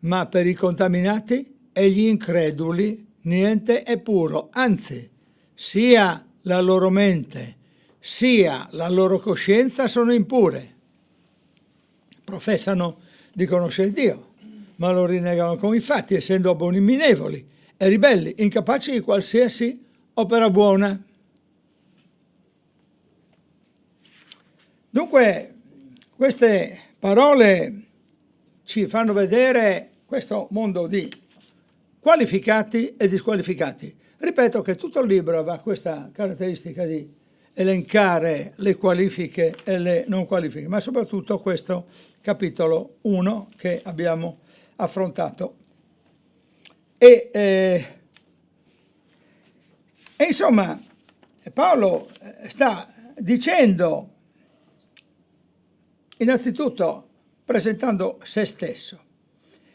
ma per i contaminati e gli increduli niente è puro, anzi, sia la loro mente sia la loro coscienza sono impure. Professano di conoscere Dio, ma lo rinnegano con i fatti, essendo abominevoli e ribelli, incapaci di qualsiasi opera buona. Dunque, queste parole ci fanno vedere questo mondo di qualificati e disqualificati. Ripeto che tutto il libro aveva questa caratteristica di elencare le qualifiche e le non qualifiche, ma soprattutto questo capitolo 1 che abbiamo affrontato. E insomma, Paolo sta dicendo, innanzitutto presentando se stesso,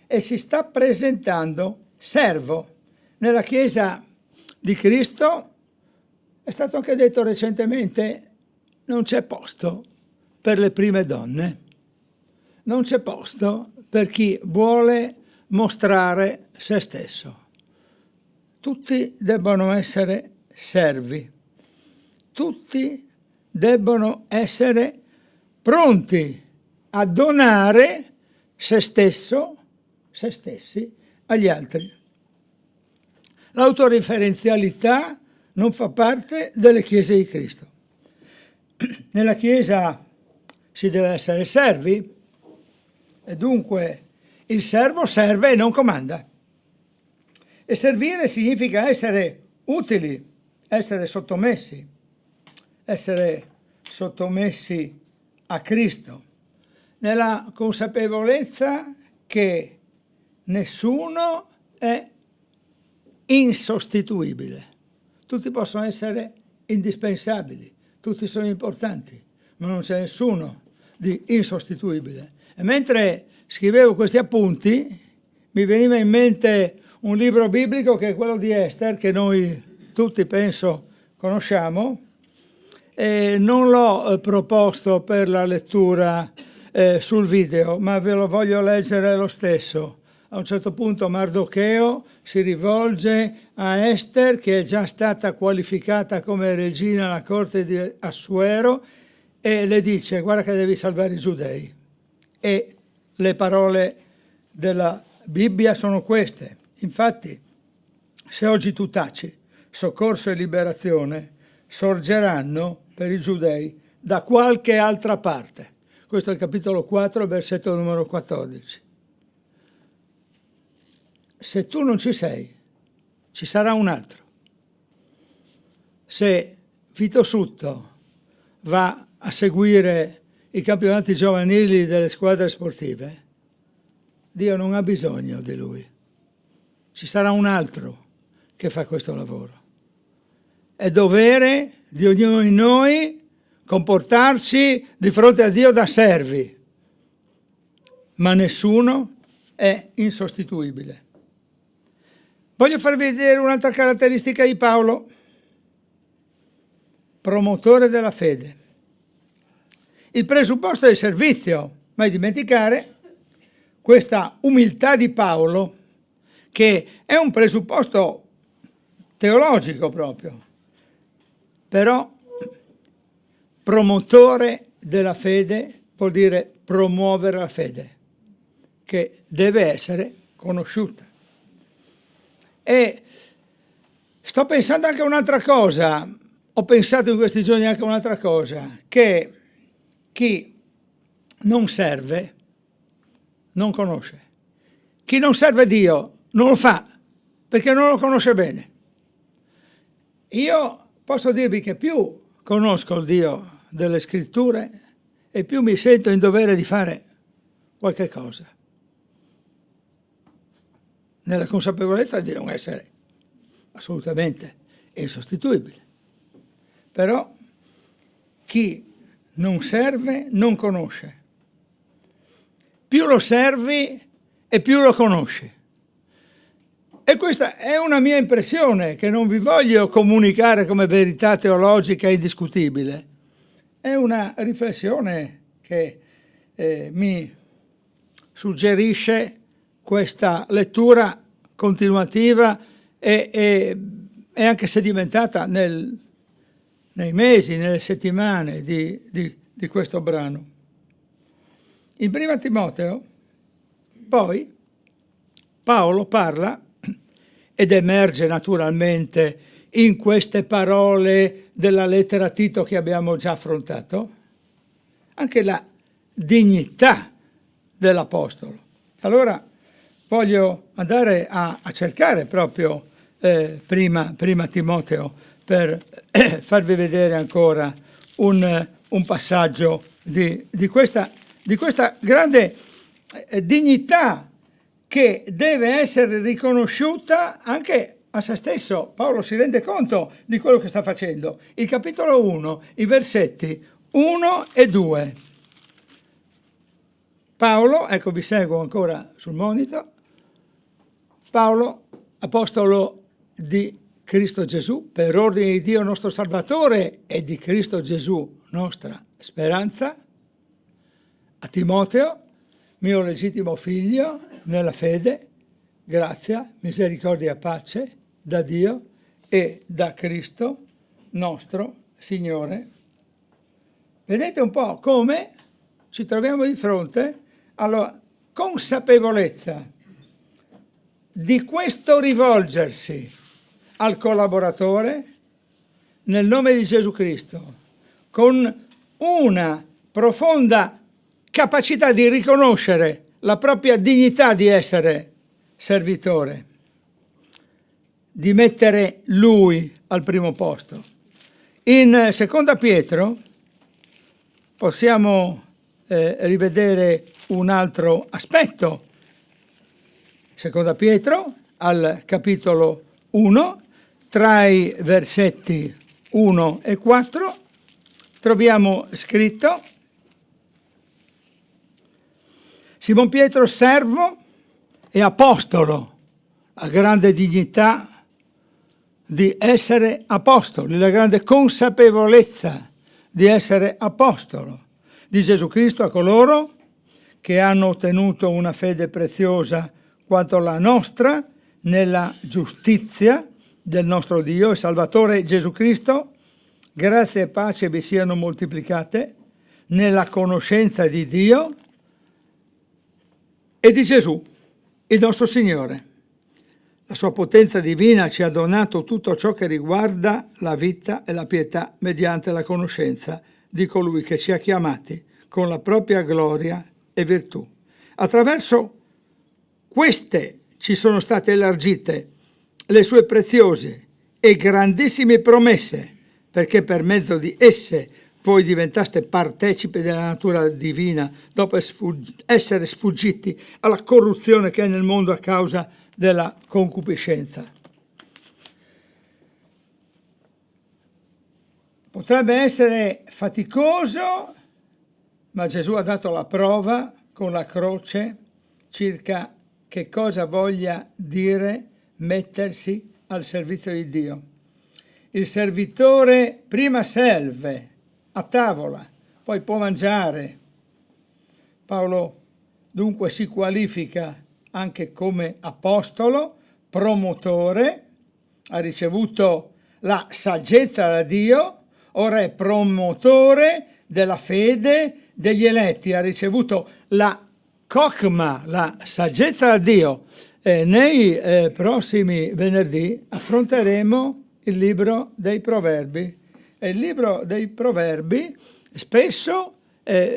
e si sta presentando servo. Nella Chiesa di Cristo è stato anche detto recentemente, non c'è posto per le prime donne, non c'è posto per chi vuole mostrare se stesso. Tutti debbono essere servi, tutti debbono essere pronti a donare se stessi agli altri. L'autoreferenzialità non fa parte delle chiese di Cristo. Nella Chiesa si deve essere servi e dunque il servo serve e non comanda. E servire significa essere utili, essere sottomessi a Cristo, nella consapevolezza che nessuno è insostituibile. Tutti possono essere indispensabili, tutti sono importanti, ma non c'è nessuno di insostituibile. E mentre scrivevo questi appunti, mi veniva in mente un libro biblico che è quello di Ester, che noi tutti penso conosciamo, e non l'ho proposto per la lettura sul video, ma ve lo voglio leggere lo stesso. A un certo punto Mardocheo si rivolge a Ester, che è già stata qualificata come regina alla corte di Assuero, e le dice: guarda che devi salvare i giudei. E le parole della Bibbia sono queste. Infatti, se oggi tu taci, soccorso e liberazione sorgeranno per i giudei da qualche altra parte. Questo è il capitolo 4, versetto numero 14. Se tu non ci sei, ci sarà un altro. Se Vito Sutto va a seguire i campionati giovanili delle squadre sportive, Dio non ha bisogno di lui. Ci sarà un altro che fa questo lavoro. È dovere di ognuno di noi comportarci di fronte a Dio da servi, ma nessuno è insostituibile. Voglio farvi vedere un'altra caratteristica di Paolo: promotore della fede. Il presupposto del servizio, mai dimenticare questa umiltà di Paolo, che è un presupposto teologico proprio, però promotore della fede vuol dire promuovere la fede, che deve essere conosciuta. E sto pensando anche a un'altra cosa, ho pensato in questi giorni anche a un'altra cosa, che chi non serve non conosce. Chi non serve Dio non lo fa perché non lo conosce bene. Io posso dirvi che più conosco il Dio delle scritture e più mi sento in dovere di fare qualche cosa, nella consapevolezza di non essere assolutamente insostituibile. Però chi non serve non conosce. Più lo servi e più lo conosci. E questa è una mia impressione che non vi voglio comunicare come verità teologica indiscutibile. È una riflessione che mi suggerisce questa lettura continuativa e anche sedimentata nei mesi, nelle settimane di questo brano. In Prima Timoteo, poi, Paolo parla, ed emerge naturalmente in queste parole della lettera a Tito che abbiamo già affrontato, anche la dignità dell'Apostolo. Allora voglio andare a cercare proprio prima Timoteo per farvi vedere ancora un passaggio di questa grande dignità che deve essere riconosciuta anche a se stesso. Paolo si rende conto di quello che sta facendo. Il capitolo 1, i versetti 1 e 2. Paolo, ecco vi seguo ancora sul monitor, Paolo, apostolo di Cristo Gesù, per ordine di Dio nostro Salvatore e di Cristo Gesù nostra speranza, a Timoteo, mio legittimo figlio, nella fede, grazia, misericordia e pace da Dio e da Cristo nostro Signore. Vedete un po' come ci troviamo di fronte alla consapevolezza di questo rivolgersi al collaboratore nel nome di Gesù Cristo, con una profonda capacità di riconoscere la propria dignità di essere servitore, di mettere lui al primo posto. In Seconda Pietro possiamo rivedere un altro aspetto. Seconda Pietro, al capitolo 1, tra i versetti 1 e 4, troviamo scritto: Simon Pietro, servo e apostolo, la grande dignità di essere apostoli, la grande consapevolezza di essere apostolo di Gesù Cristo a coloro che hanno ottenuto una fede preziosa quanto la nostra nella giustizia del nostro Dio e Salvatore Gesù Cristo. Grazie e pace vi siano moltiplicate nella conoscenza di Dio e di Gesù, il nostro Signore. La sua potenza divina ci ha donato tutto ciò che riguarda la vita e la pietà mediante la conoscenza di colui che ci ha chiamati con la propria gloria e virtù. Attraverso queste ci sono state elargite le sue preziose e grandissime promesse, perché per mezzo di esse voi diventaste partecipi della natura divina dopo essere sfuggiti alla corruzione che è nel mondo a causa della concupiscenza. Potrebbe essere faticoso, ma Gesù ha dato la prova con la croce circa che cosa voglia dire mettersi al servizio di Dio. Il servitore prima serve a tavola, poi può mangiare. Paolo dunque si qualifica anche come apostolo, promotore, ha ricevuto la saggezza da Dio, ora è promotore della fede degli eletti, ha ricevuto la cocma, la saggezza da Dio. Nei prossimi venerdì affronteremo il libro dei Proverbi. E il libro dei Proverbi spesso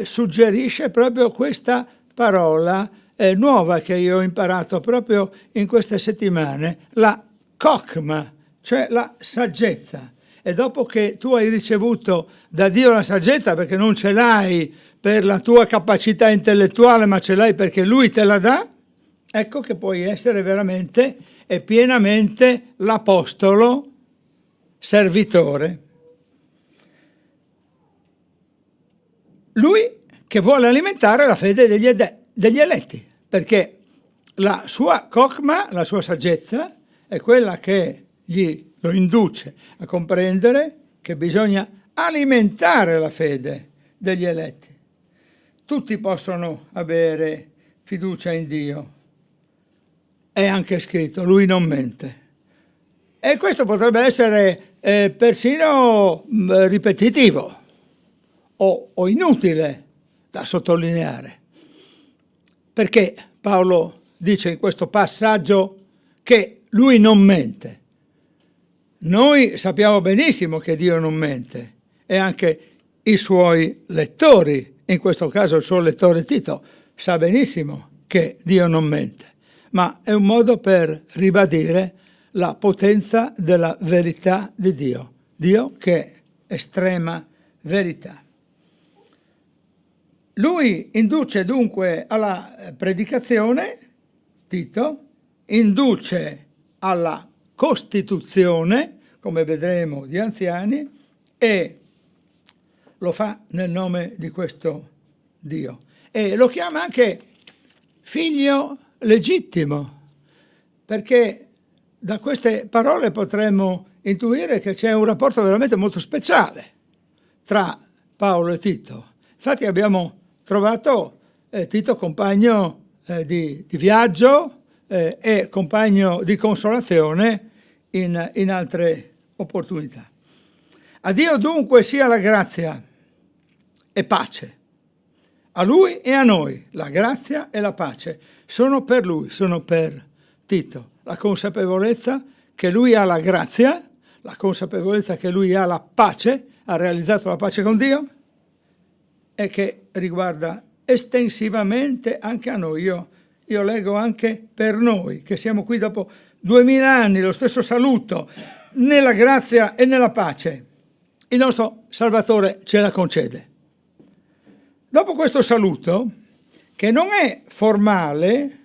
suggerisce proprio questa parola nuova che io ho imparato proprio in queste settimane, la cocma, cioè la saggezza. E dopo che tu hai ricevuto da Dio la saggezza, perché non ce l'hai per la tua capacità intellettuale, ma ce l'hai perché Lui te la dà, ecco che puoi essere veramente e pienamente l'apostolo servitore. Lui che vuole alimentare la fede degli eletti, perché la sua cocma, la sua saggezza, è quella che lo induce a comprendere che bisogna alimentare la fede degli eletti. Tutti possono avere fiducia in Dio. È anche scritto, lui non mente. E questo potrebbe essere persino ripetitivo o inutile da sottolineare. Perché Paolo dice in questo passaggio che lui non mente? Noi sappiamo benissimo che Dio non mente, e anche i suoi lettori, in questo caso il suo lettore Tito, sa benissimo che Dio non mente, ma è un modo per ribadire la potenza della verità di Dio, Dio che è estrema verità. Lui induce dunque alla predicazione, Tito, induce alla costituzione, come vedremo, di anziani, e lo fa nel nome di questo Dio. E lo chiama anche figlio legittimo, perché da queste parole potremmo intuire che c'è un rapporto veramente molto speciale tra Paolo e Tito. Infatti abbiamo trovato Tito compagno di viaggio e compagno di consolazione in altre opportunità. A Dio dunque sia la grazia e pace. A Lui e a noi la grazia e la pace sono per Lui, sono per Tito. La consapevolezza che Lui ha la grazia, la consapevolezza che Lui ha la pace, ha realizzato la pace con Dio, e che riguarda estensivamente anche a noi. Io leggo anche per noi, che siamo qui dopo 2000 anni, lo stesso saluto, nella grazia e nella pace. Il nostro Salvatore ce la concede. Dopo questo saluto, che non è formale,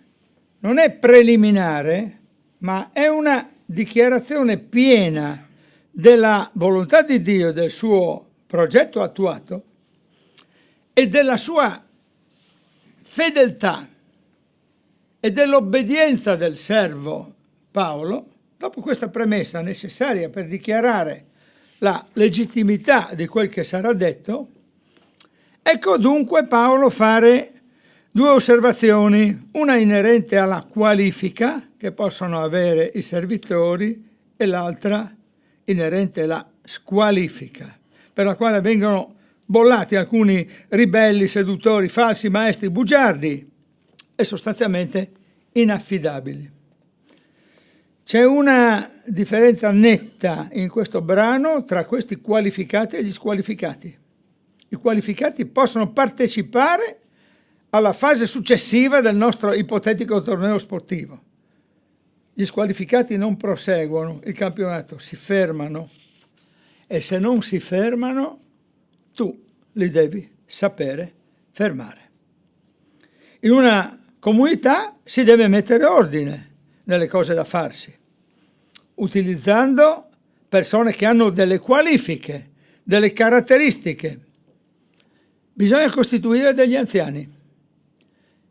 non è preliminare, ma è una dichiarazione piena della volontà di Dio, del suo progetto attuato e della sua fedeltà e dell'obbedienza del servo Paolo, dopo questa premessa necessaria per dichiarare la legittimità di quel che sarà detto, ecco dunque Paolo fare due osservazioni, una inerente alla qualifica che possono avere i servitori e l'altra inerente alla squalifica, per la quale vengono bollati alcuni ribelli, seduttori, falsi maestri, bugiardi e sostanzialmente inaffidabili. C'è una differenza netta in questo brano tra questi qualificati e gli squalificati. I qualificati possono partecipare alla fase successiva del nostro ipotetico torneo sportivo. Gli squalificati non proseguono il campionato, si fermano, e se non si fermano tu li devi sapere fermare. In una comunità si deve mettere ordine nelle cose da farsi, utilizzando persone che hanno delle qualifiche, delle caratteristiche. Bisogna costituire degli anziani.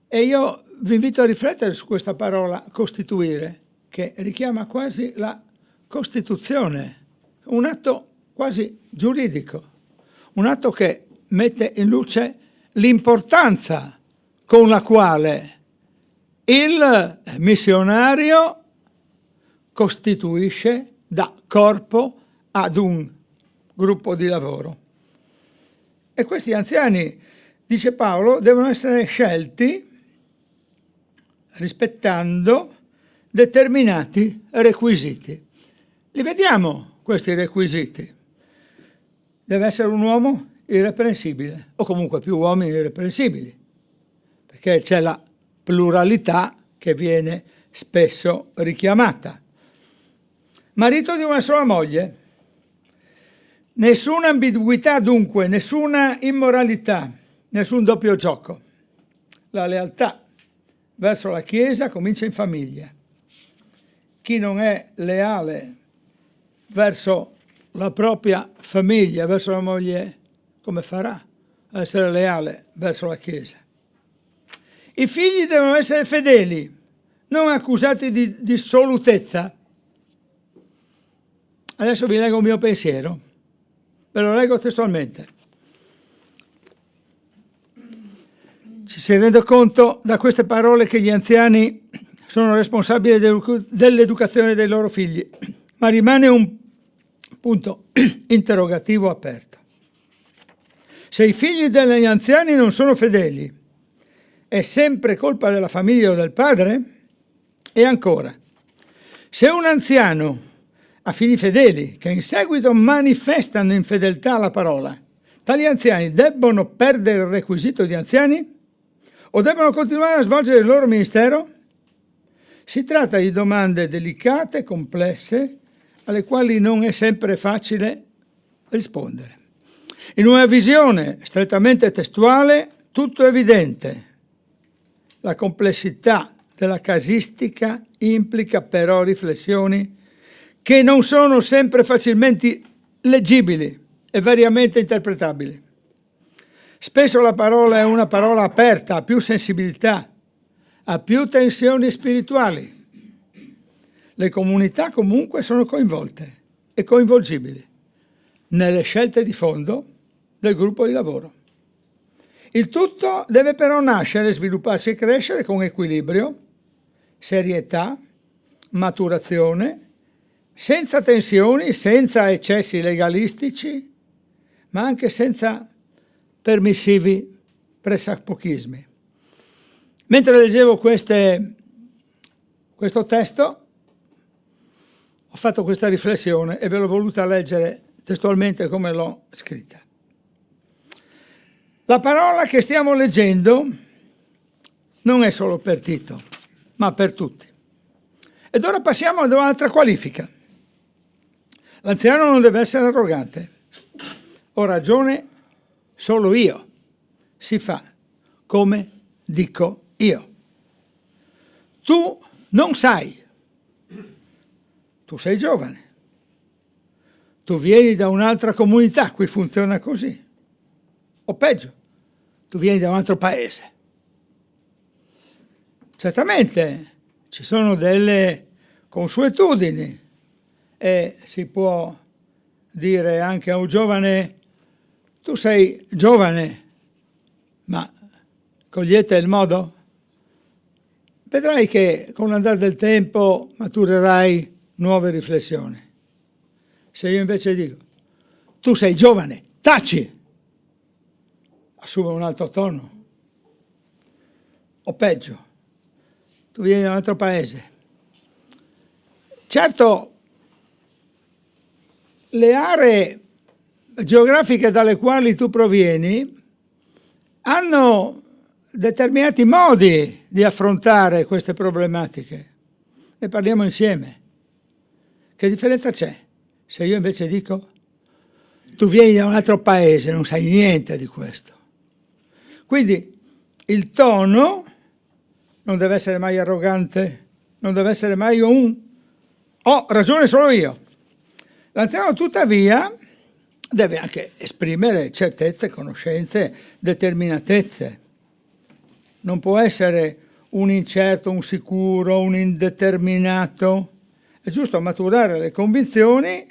E io vi invito a riflettere su questa parola costituire, che richiama quasi la Costituzione, un atto quasi giuridico, un atto che mette in luce l'importanza con la quale il missionario costituisce, dà corpo ad un gruppo di lavoro. E questi anziani, dice Paolo, devono essere scelti rispettando determinati requisiti. Li vediamo questi requisiti. Deve essere un uomo irreprensibile, o comunque più uomini irreprensibili, perché c'è la pluralità che viene spesso richiamata. Marito di una sola moglie. Nessuna ambiguità dunque, nessuna immoralità, nessun doppio gioco. La lealtà verso la Chiesa comincia in famiglia. Chi non è leale verso la propria famiglia, verso la moglie, come farà a essere leale verso la Chiesa? I figli devono essere fedeli, non accusati di dissolutezza. Adesso vi leggo un mio pensiero, ve lo leggo testualmente. Ci si rende conto da queste parole che gli anziani sono responsabili dell'educazione dei loro figli, ma rimane un punto interrogativo aperto. Se i figli degli anziani non sono fedeli, è sempre colpa della famiglia o del padre? E ancora, se un anziano ha figli fedeli che in seguito manifestano infedeltà alla parola, tali anziani debbono perdere il requisito di anziani? O debbono continuare a svolgere il loro ministero? Si tratta di domande delicate, complesse, alle quali non è sempre facile rispondere. In una visione strettamente testuale, tutto è evidente. La complessità della casistica implica però riflessioni che non sono sempre facilmente leggibili e variamente interpretabili. Spesso la parola è una parola aperta a più sensibilità, a più tensioni spirituali. Le comunità comunque sono coinvolte e coinvolgibili nelle scelte di fondo del gruppo di lavoro. Il tutto deve però nascere, svilupparsi e crescere con equilibrio, serietà, maturazione, senza tensioni, senza eccessi legalistici, ma anche senza permissivi pressapochismi. Mentre leggevo questo testo, ho fatto questa riflessione e ve l'ho voluta leggere testualmente come l'ho scritta. La parola che stiamo leggendo non è solo per Tito, ma per tutti. Ed ora passiamo ad un'altra qualifica. L'anziano non deve essere arrogante. Ho ragione solo io. Si fa come dico io. Tu non sai. Tu sei giovane. Tu vieni da un'altra comunità, qui funziona così. O peggio, tu vieni da un altro paese. Certamente ci sono delle consuetudini e si può dire anche a un giovane: tu sei giovane, ma cogliete il modo? Vedrai che con l'andare del tempo maturerai nuove riflessioni. Se io invece dico: tu sei giovane, taci, assume un altro tono. O peggio, tu vieni da un altro paese. Certo, le aree geografiche dalle quali tu provieni hanno determinati modi di affrontare queste problematiche. Ne parliamo insieme. Che differenza c'è? Se io invece dico: tu vieni da un altro paese, non sai niente di questo. Quindi il tono non deve essere mai arrogante, non deve essere mai ho ragione solo io. L'anziano tuttavia deve anche esprimere certezze, conoscenze, determinatezze. Non può essere un incerto, un sicuro, un indeterminato. È giusto maturare le convinzioni,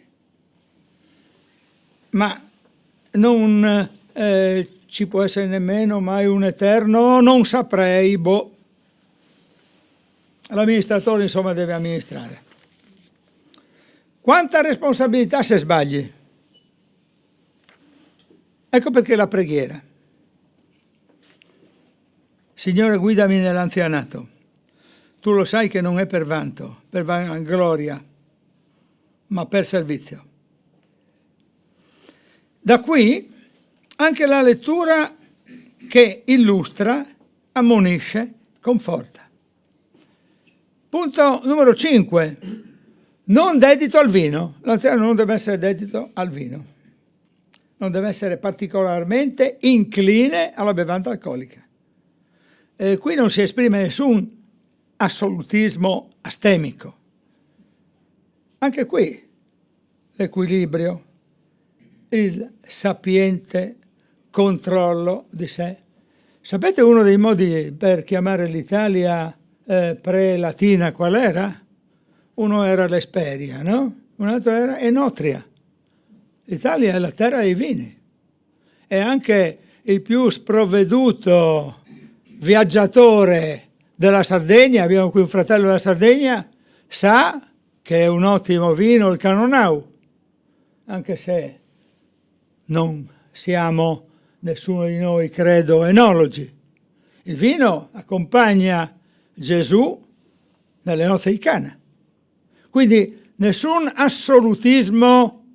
ma non ci può essere nemmeno mai un eterno non saprei, L'amministratore insomma deve amministrare. Quanta responsabilità se sbagli. Ecco perché la preghiera. Signore, guidami nell'anzianato. Tu lo sai che non è per vanto, per vangloria, ma per servizio. Da qui anche la lettura che illustra, ammonisce, conforta. Punto numero 5. Non dedito al vino. L'anziano non deve essere dedito al vino. Non deve essere particolarmente incline alla bevanda alcolica. Qui non si esprime nessun assolutismo astemico. Anche qui l'equilibrio, il sapiente controllo di sé. Sapete uno dei modi per chiamare l'Italia pre-latina qual era? Uno era l'Esperia, no? un'altra era Enotria. L'Italia è la terra dei vini. E anche il più sprovveduto viaggiatore della Sardegna, abbiamo qui un fratello della Sardegna, sa che è un ottimo vino il Canonau, anche se non siamo nessuno di noi, credo, enologi. Il vino accompagna Gesù nelle nozze di Cana. Quindi nessun assolutismo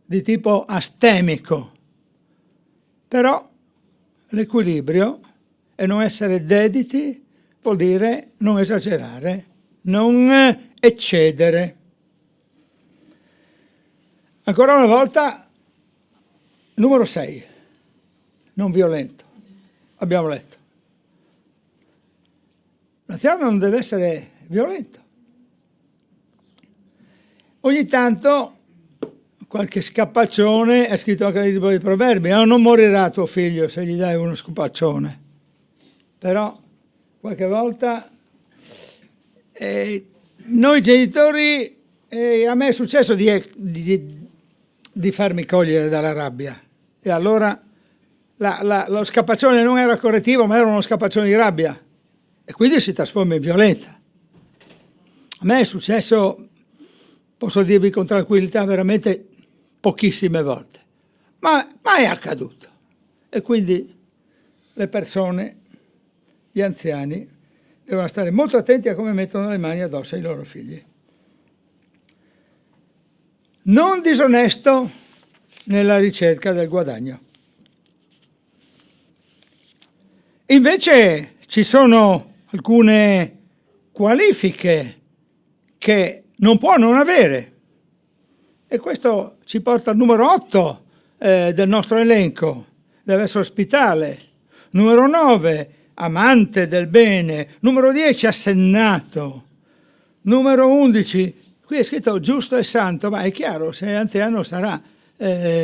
di tipo astemico, però l'equilibrio e non essere dediti vuol dire non esagerare, non eccedere. Ancora una volta, numero 6, non violento. Abbiamo letto. L'anziano non deve essere violento. Ogni tanto qualche scapaccione, è scritto anche nel libro dei Proverbi, non morirà tuo figlio se gli dai uno scapaccione. Però qualche volta noi genitori, a me è successo di farmi cogliere dalla rabbia, e allora lo scapaccione non era correttivo, ma era uno scapaccione di rabbia, e quindi si trasforma in violenza. A me è successo, posso dirvi con tranquillità, veramente pochissime volte, ma è accaduto. E quindi le persone, gli anziani, devono stare molto attenti a come mettono le mani addosso ai loro figli. Non disonesto nella ricerca del guadagno. Invece ci sono alcune qualifiche che non può non avere, e questo ci porta al numero 8 del nostro elenco. Deve essere ospitale. Numero 9, amante del bene. Numero 10, assennato. Numero 11, qui è scritto giusto e santo, ma è chiaro, se è anziano sarà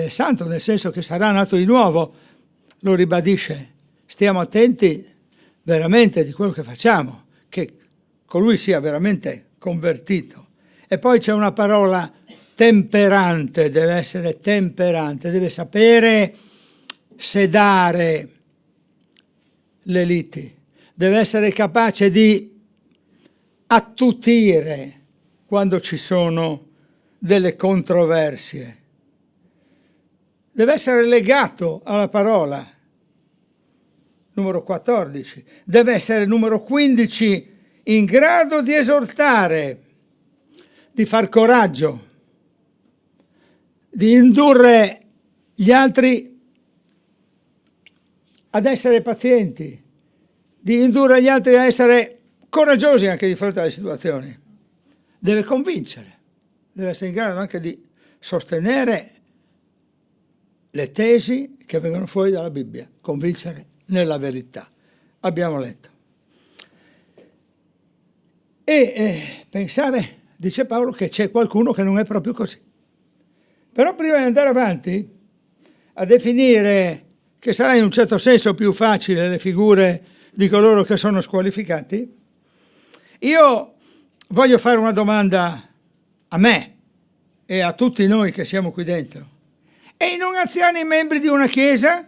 santo, nel senso che sarà nato di nuovo. Lo ribadisce. Stiamo attenti veramente di quello che facciamo, che colui sia veramente convertito. E poi c'è una parola temperante, deve essere temperante, deve sapere sedare le liti, deve essere capace di attutire quando ci sono delle controversie, deve essere legato alla parola. Numero 14, deve essere numero 15, in grado di esortare, di far coraggio, di indurre gli altri ad essere pazienti, di indurre gli altri a essere coraggiosi anche di fronte alle situazioni. Deve convincere, deve essere in grado anche di sostenere le tesi che vengono fuori dalla Bibbia, convincere nella verità. Abbiamo letto. E pensare, dice Paolo, che c'è qualcuno che non è proprio così. Però prima di andare avanti a definire, che sarà in un certo senso più facile, le figure di coloro che sono squalificati, io voglio fare una domanda a me e a tutti noi che siamo qui dentro. E i non anziani membri di una chiesa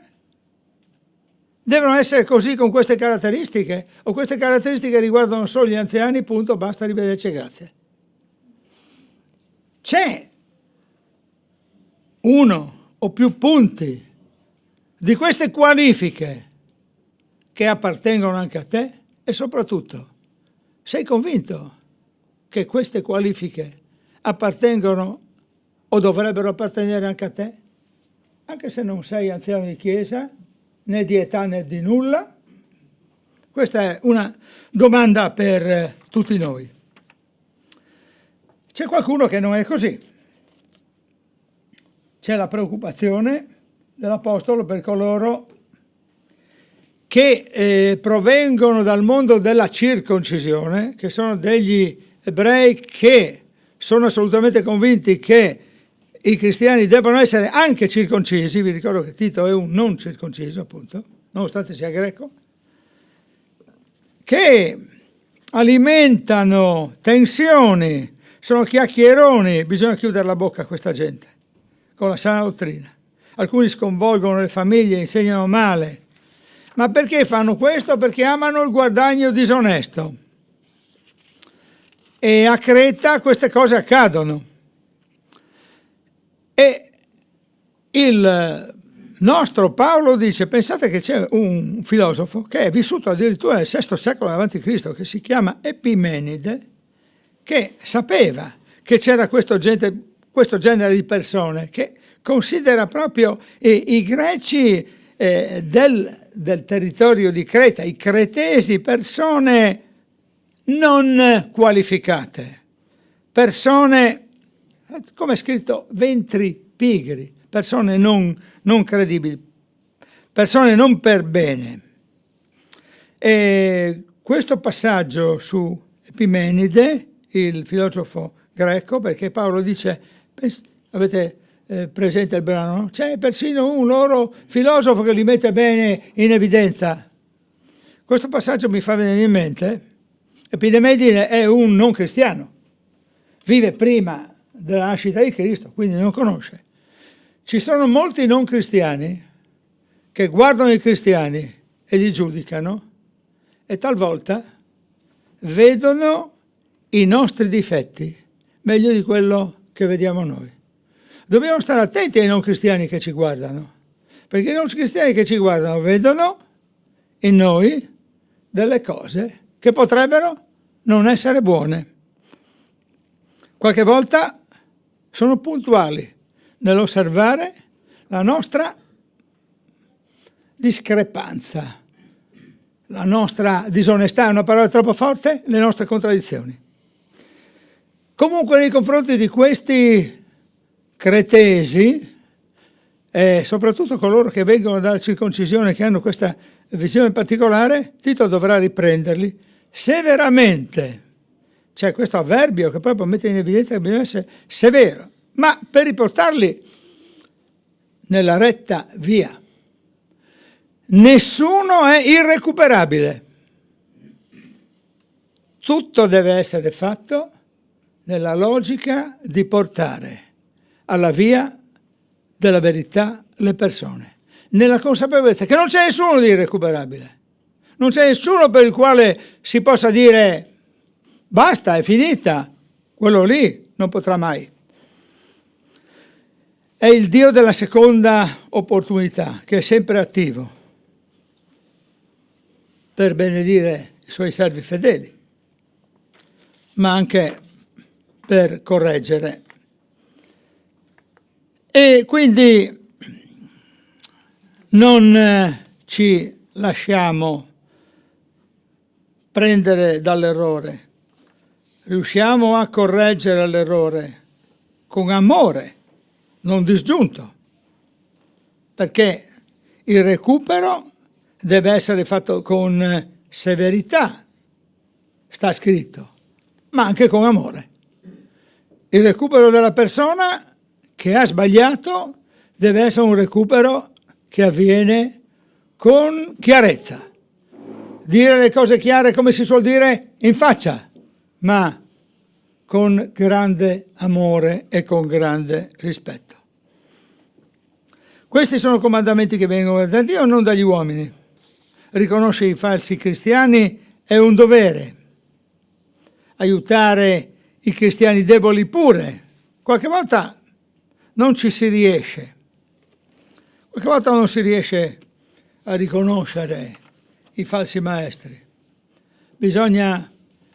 devono essere così, con queste caratteristiche? O queste caratteristiche riguardano solo gli anziani, punto, basta, arrivederci, grazie? C'è uno o più punti di queste qualifiche che appartengono anche a te, e soprattutto sei convinto che queste qualifiche appartengono o dovrebbero appartenere anche a te? Anche se non sei anziano di chiesa, né di età né di nulla. Questa è una domanda per tutti noi. C'è qualcuno che non è così. C'è la preoccupazione dell'Apostolo per coloro che provengono dal mondo della circoncisione, che sono degli ebrei che sono assolutamente convinti che i cristiani debbano essere anche circoncisi. Vi ricordo che Tito è un non circonciso, appunto, nonostante sia greco, che alimentano tensioni sono chiacchieroni, bisogna chiudere la bocca a questa gente, con la sana dottrina. Alcuni sconvolgono le famiglie, insegnano male. Ma perché fanno questo? Perché amano il guadagno disonesto. E a Creta queste cose accadono. E il nostro Paolo dice, pensate che c'è un filosofo che è vissuto addirittura nel VI secolo a.C., che si chiama Epimenide, che sapeva che c'era questo genere di persone, che considera proprio i greci del territorio di Creta, i cretesi, persone non qualificate, persone, come è scritto, ventri pigri, persone non credibili, persone non per bene. E questo passaggio su Epimenide, il filosofo greco, perché Paolo dice, avete presente il brano? No? C'è persino un loro filosofo che li mette bene in evidenza. Questo passaggio mi fa venire in mente, Epimenide è un non cristiano, vive prima della nascita di Cristo, quindi non conosce. Ci sono molti non cristiani che guardano i cristiani e li giudicano e talvolta vedono i nostri difetti meglio di quello che vediamo noi. Dobbiamo stare attenti ai non cristiani che ci guardano, perché i non cristiani che ci guardano vedono in noi delle cose che potrebbero non essere buone. Qualche volta sono puntuali nell'osservare la nostra discrepanza, la nostra disonestà, è una parola troppo forte, le nostre contraddizioni. Comunque nei confronti di questi cretesi, e soprattutto coloro che vengono dalla circoncisione, che hanno questa visione particolare, Tito dovrà riprenderli severamente. C'è questo avverbio che proprio mette in evidenza che bisogna essere severo, ma per riportarli nella retta via. Nessuno è irrecuperabile. Tutto deve essere fatto nella logica di portare alla via della verità le persone, nella consapevolezza che non c'è nessuno di irrecuperabile, non c'è nessuno per il quale si possa dire basta, è finita, quello lì non potrà mai. È il Dio della seconda opportunità, che è sempre attivo per benedire i suoi servi fedeli, ma anche per correggere. E quindi non ci lasciamo prendere dall'errore, riusciamo a correggere l'errore con amore, non disgiunto, perché il recupero deve essere fatto con severità, sta scritto, ma anche con amore. Il recupero della persona che ha sbagliato deve essere un recupero che avviene con chiarezza. Dire le cose chiare, come si suol dire, in faccia, ma con grande amore e con grande rispetto. Questi sono comandamenti che vengono da Dio, non dagli uomini. Riconoscere i falsi cristiani è un dovere. Aiutare i cristiani deboli pure. Qualche volta non ci si riesce. Qualche volta non si riesce a riconoscere i falsi maestri. Bisogna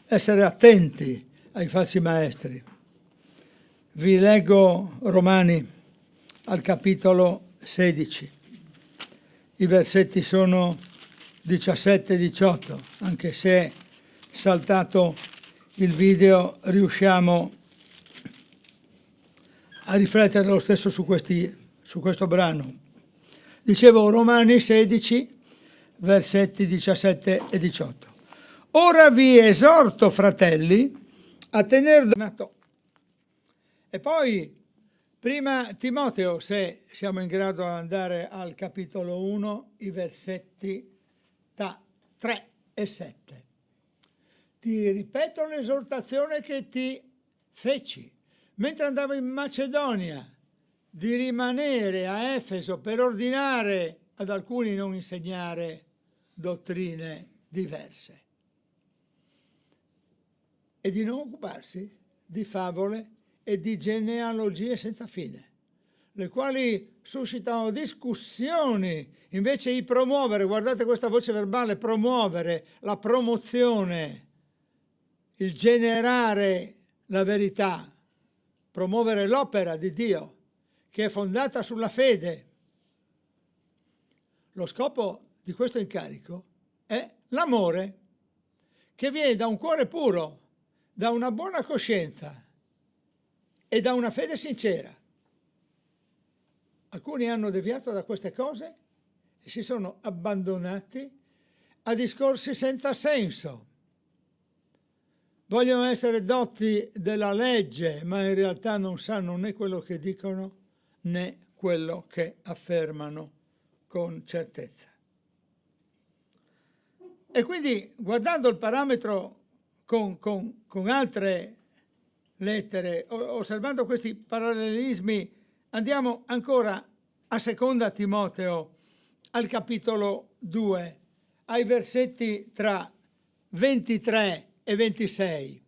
essere attenti ai falsi maestri. Vi leggo Romani al capitolo 16. I versetti sono 17 e 18, anche se è saltato il video riusciamo a riflettere lo stesso su questo brano. Dicevo Romani 16, versetti 17 e 18. Ora vi esorto, fratelli, a tenere donato. E poi, prima Timoteo, se siamo in grado di andare al capitolo 1, i versetti 3 e 7. Ti ripeto l'esortazione che ti feci, mentre andavo in Macedonia, di rimanere a Efeso per ordinare ad alcuni non insegnare dottrine diverse e di non occuparsi di favole e di genealogie senza fine, le quali suscitano discussioni invece di promuovere, guardate questa voce verbale, promuovere la promozione, il generare la verità, promuovere l'opera di Dio che è fondata sulla fede. Lo scopo di questo incarico è l'amore che viene da un cuore puro, da una buona coscienza e da una fede sincera. Alcuni hanno deviato da queste cose e si sono abbandonati a discorsi senza senso. Vogliono essere dotti della legge, ma in realtà non sanno né quello che dicono né quello che affermano con certezza. E quindi, guardando il parametro con altre lettere, osservando questi parallelismi, andiamo ancora a Seconda Timoteo, al capitolo 2, ai versetti tra 23 e 26.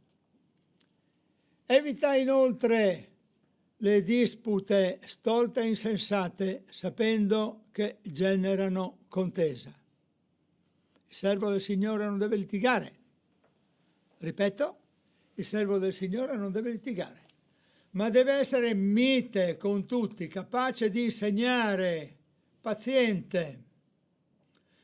Evita inoltre le dispute stolte e insensate, sapendo che generano contesa. Il servo del Signore non deve litigare. Ripeto, il servo del Signore non deve litigare, ma deve essere mite con tutti, capace di insegnare, paziente.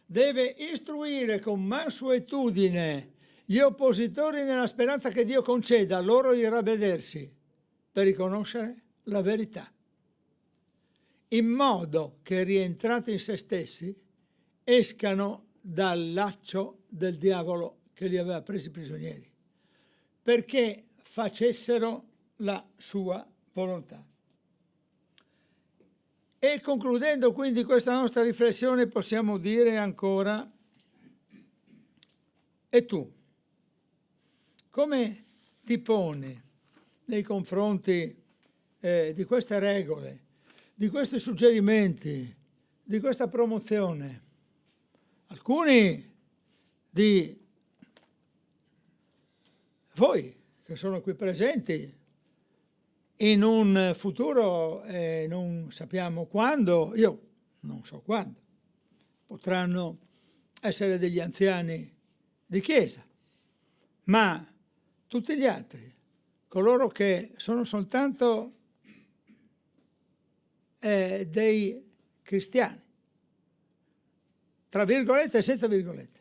Deve istruire con mansuetudine gli oppositori nella speranza che Dio conceda loro di ravvedersi per riconoscere la verità, in modo che rientrati in se stessi escano dal laccio del diavolo che li aveva presi prigionieri, perché facessero la sua volontà. E concludendo quindi questa nostra riflessione possiamo dire ancora: e tu come ti poni nei confronti di queste regole, di questi suggerimenti, di questa promozione? Alcuni di voi che sono qui presenti in un futuro, non sappiamo quando, io non so quando, potranno essere degli anziani di chiesa, ma tutti gli altri, coloro che sono soltanto dei cristiani, tra virgolette e senza virgolette,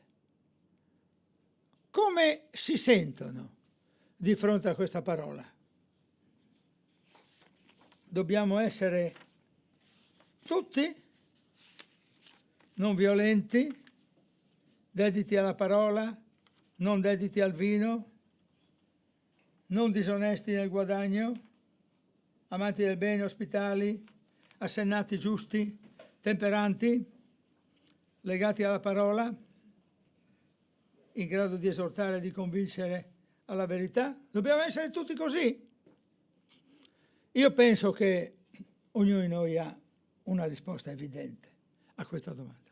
come si sentono di fronte a questa parola? Dobbiamo essere tutti non violenti, dediti alla parola, non dediti al vino, non disonesti nel guadagno, amanti del bene, ospitali, assennati, giusti, temperanti, legati alla parola, in grado di esortare e di convincere alla verità. Dobbiamo essere tutti così. Io penso che ognuno di noi ha una risposta evidente a questa domanda.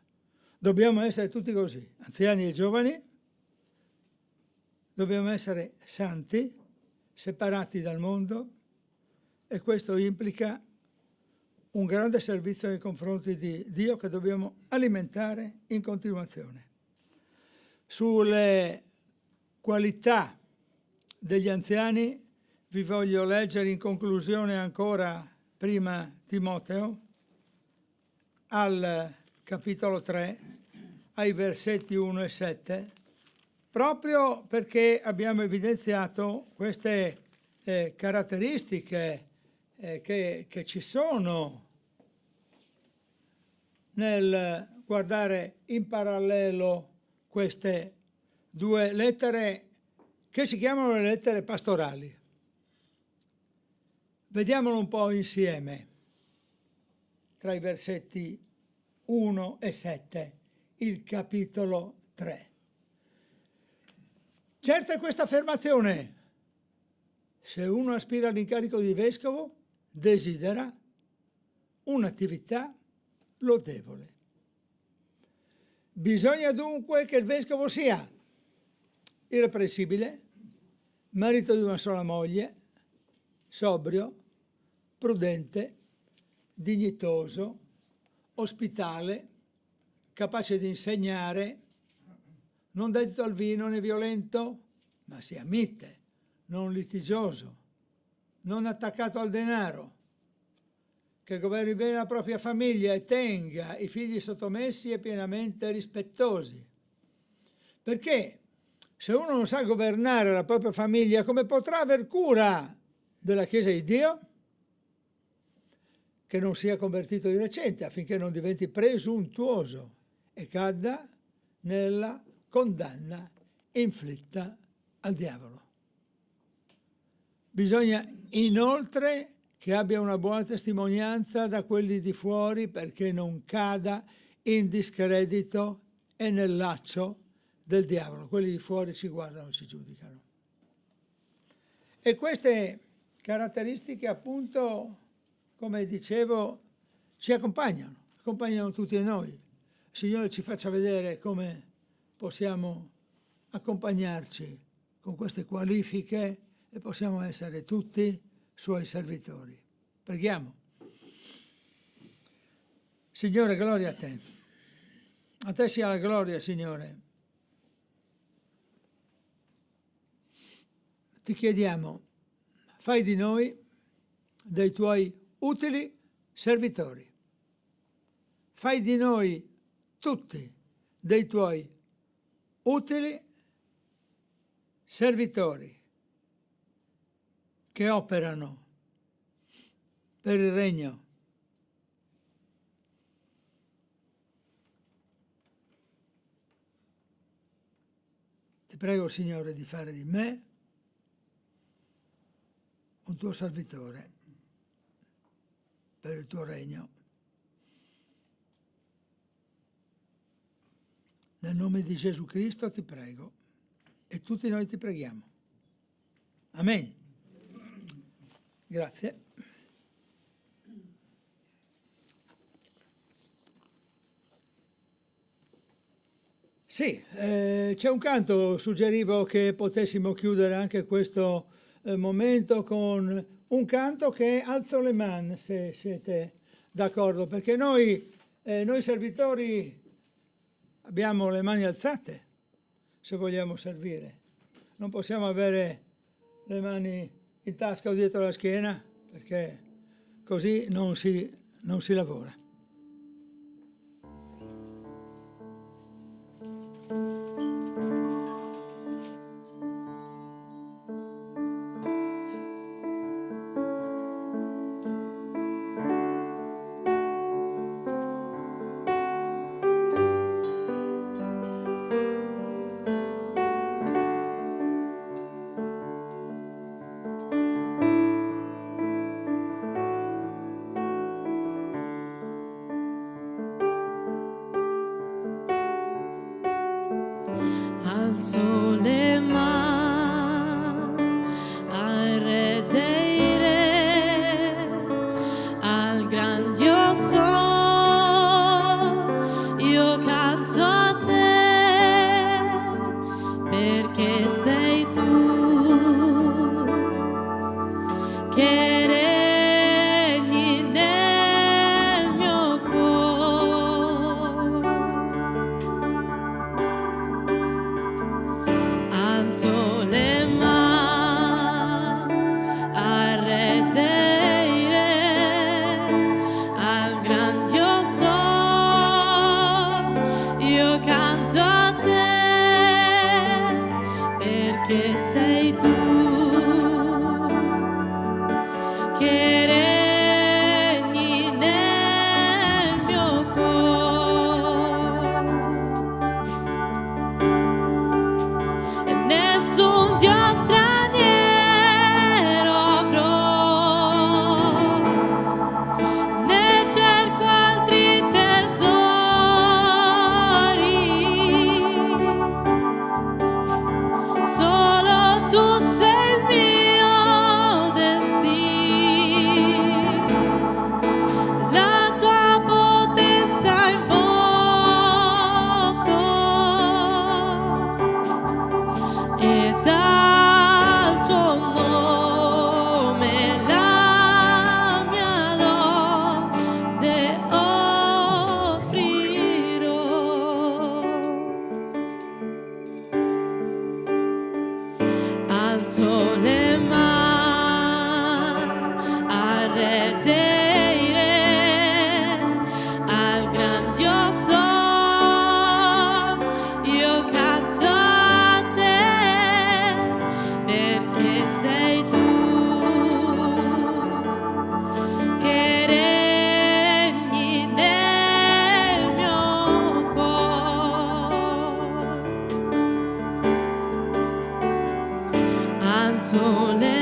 Dobbiamo essere tutti così, anziani e giovani, dobbiamo essere santi, separati dal mondo, e questo implica un grande servizio nei confronti di Dio che dobbiamo alimentare in continuazione. Sulle qualità degli anziani vi voglio leggere in conclusione ancora prima Timoteo, al capitolo 3, ai versetti 1 e 7, proprio perché abbiamo evidenziato queste caratteristiche che ci sono nel guardare in parallelo queste due lettere che si chiamano le lettere pastorali. Vediamolo un po' insieme tra i versetti 1 e 7, il capitolo 3. Certa è questa affermazione: se uno aspira all'incarico di vescovo, desidera un'attività lodevole. Bisogna dunque che il vescovo sia irreprensibile, marito di una sola moglie, sobrio, prudente, dignitoso, ospitale, capace di insegnare, non dedito al vino né violento, ma sia mite, non litigioso, non attaccato al denaro, che governi bene la propria famiglia e tenga i figli sottomessi e pienamente rispettosi. Perché se uno non sa governare la propria famiglia, come potrà aver cura della Chiesa di Dio? Che non sia convertito di recente, affinché non diventi presuntuoso e cada nella condanna inflitta al diavolo. Bisogna inoltre che abbia una buona testimonianza da quelli di fuori, perché non cada in discredito e nel laccio del diavolo. Quelli di fuori ci guardano, ci giudicano. E queste caratteristiche, appunto, come dicevo, ci accompagnano tutti noi. Il Signore ci faccia vedere come possiamo accompagnarci con queste qualifiche e possiamo essere tutti Suoi servitori. Preghiamo. Signore, gloria a Te. A Te sia la gloria, Signore. Ti chiediamo, fai di noi dei Tuoi utili servitori. Fai di noi tutti dei Tuoi utili servitori che operano per il regno. Ti prego, Signore, di fare di me un Tuo servitore per il Tuo regno. Nel nome di Gesù Cristo ti prego e tutti noi ti preghiamo. Amen. Grazie. Sì, c'è un canto, suggerivo che potessimo chiudere anche questo momento con un canto che alzo le mani, se siete d'accordo, perché noi servitori abbiamo le mani alzate se vogliamo servire. Non possiamo avere le mani in tasca o dietro la schiena, perché così non si lavora. Alzo le mani al Re dei Re, al grandioso, io canto a te, perché sei tu che regni nel mio cuore. Alzo le mani al Re dei Re, al grandioso, io canto a te, perché sei tu che regni nel mio cuore. E nessun Dio straniero avrò, né cerco altri tesori, solo alzo le mani a redire al grandioso, io canto a te perché sei tu che regni nel mio cuore. Alzo le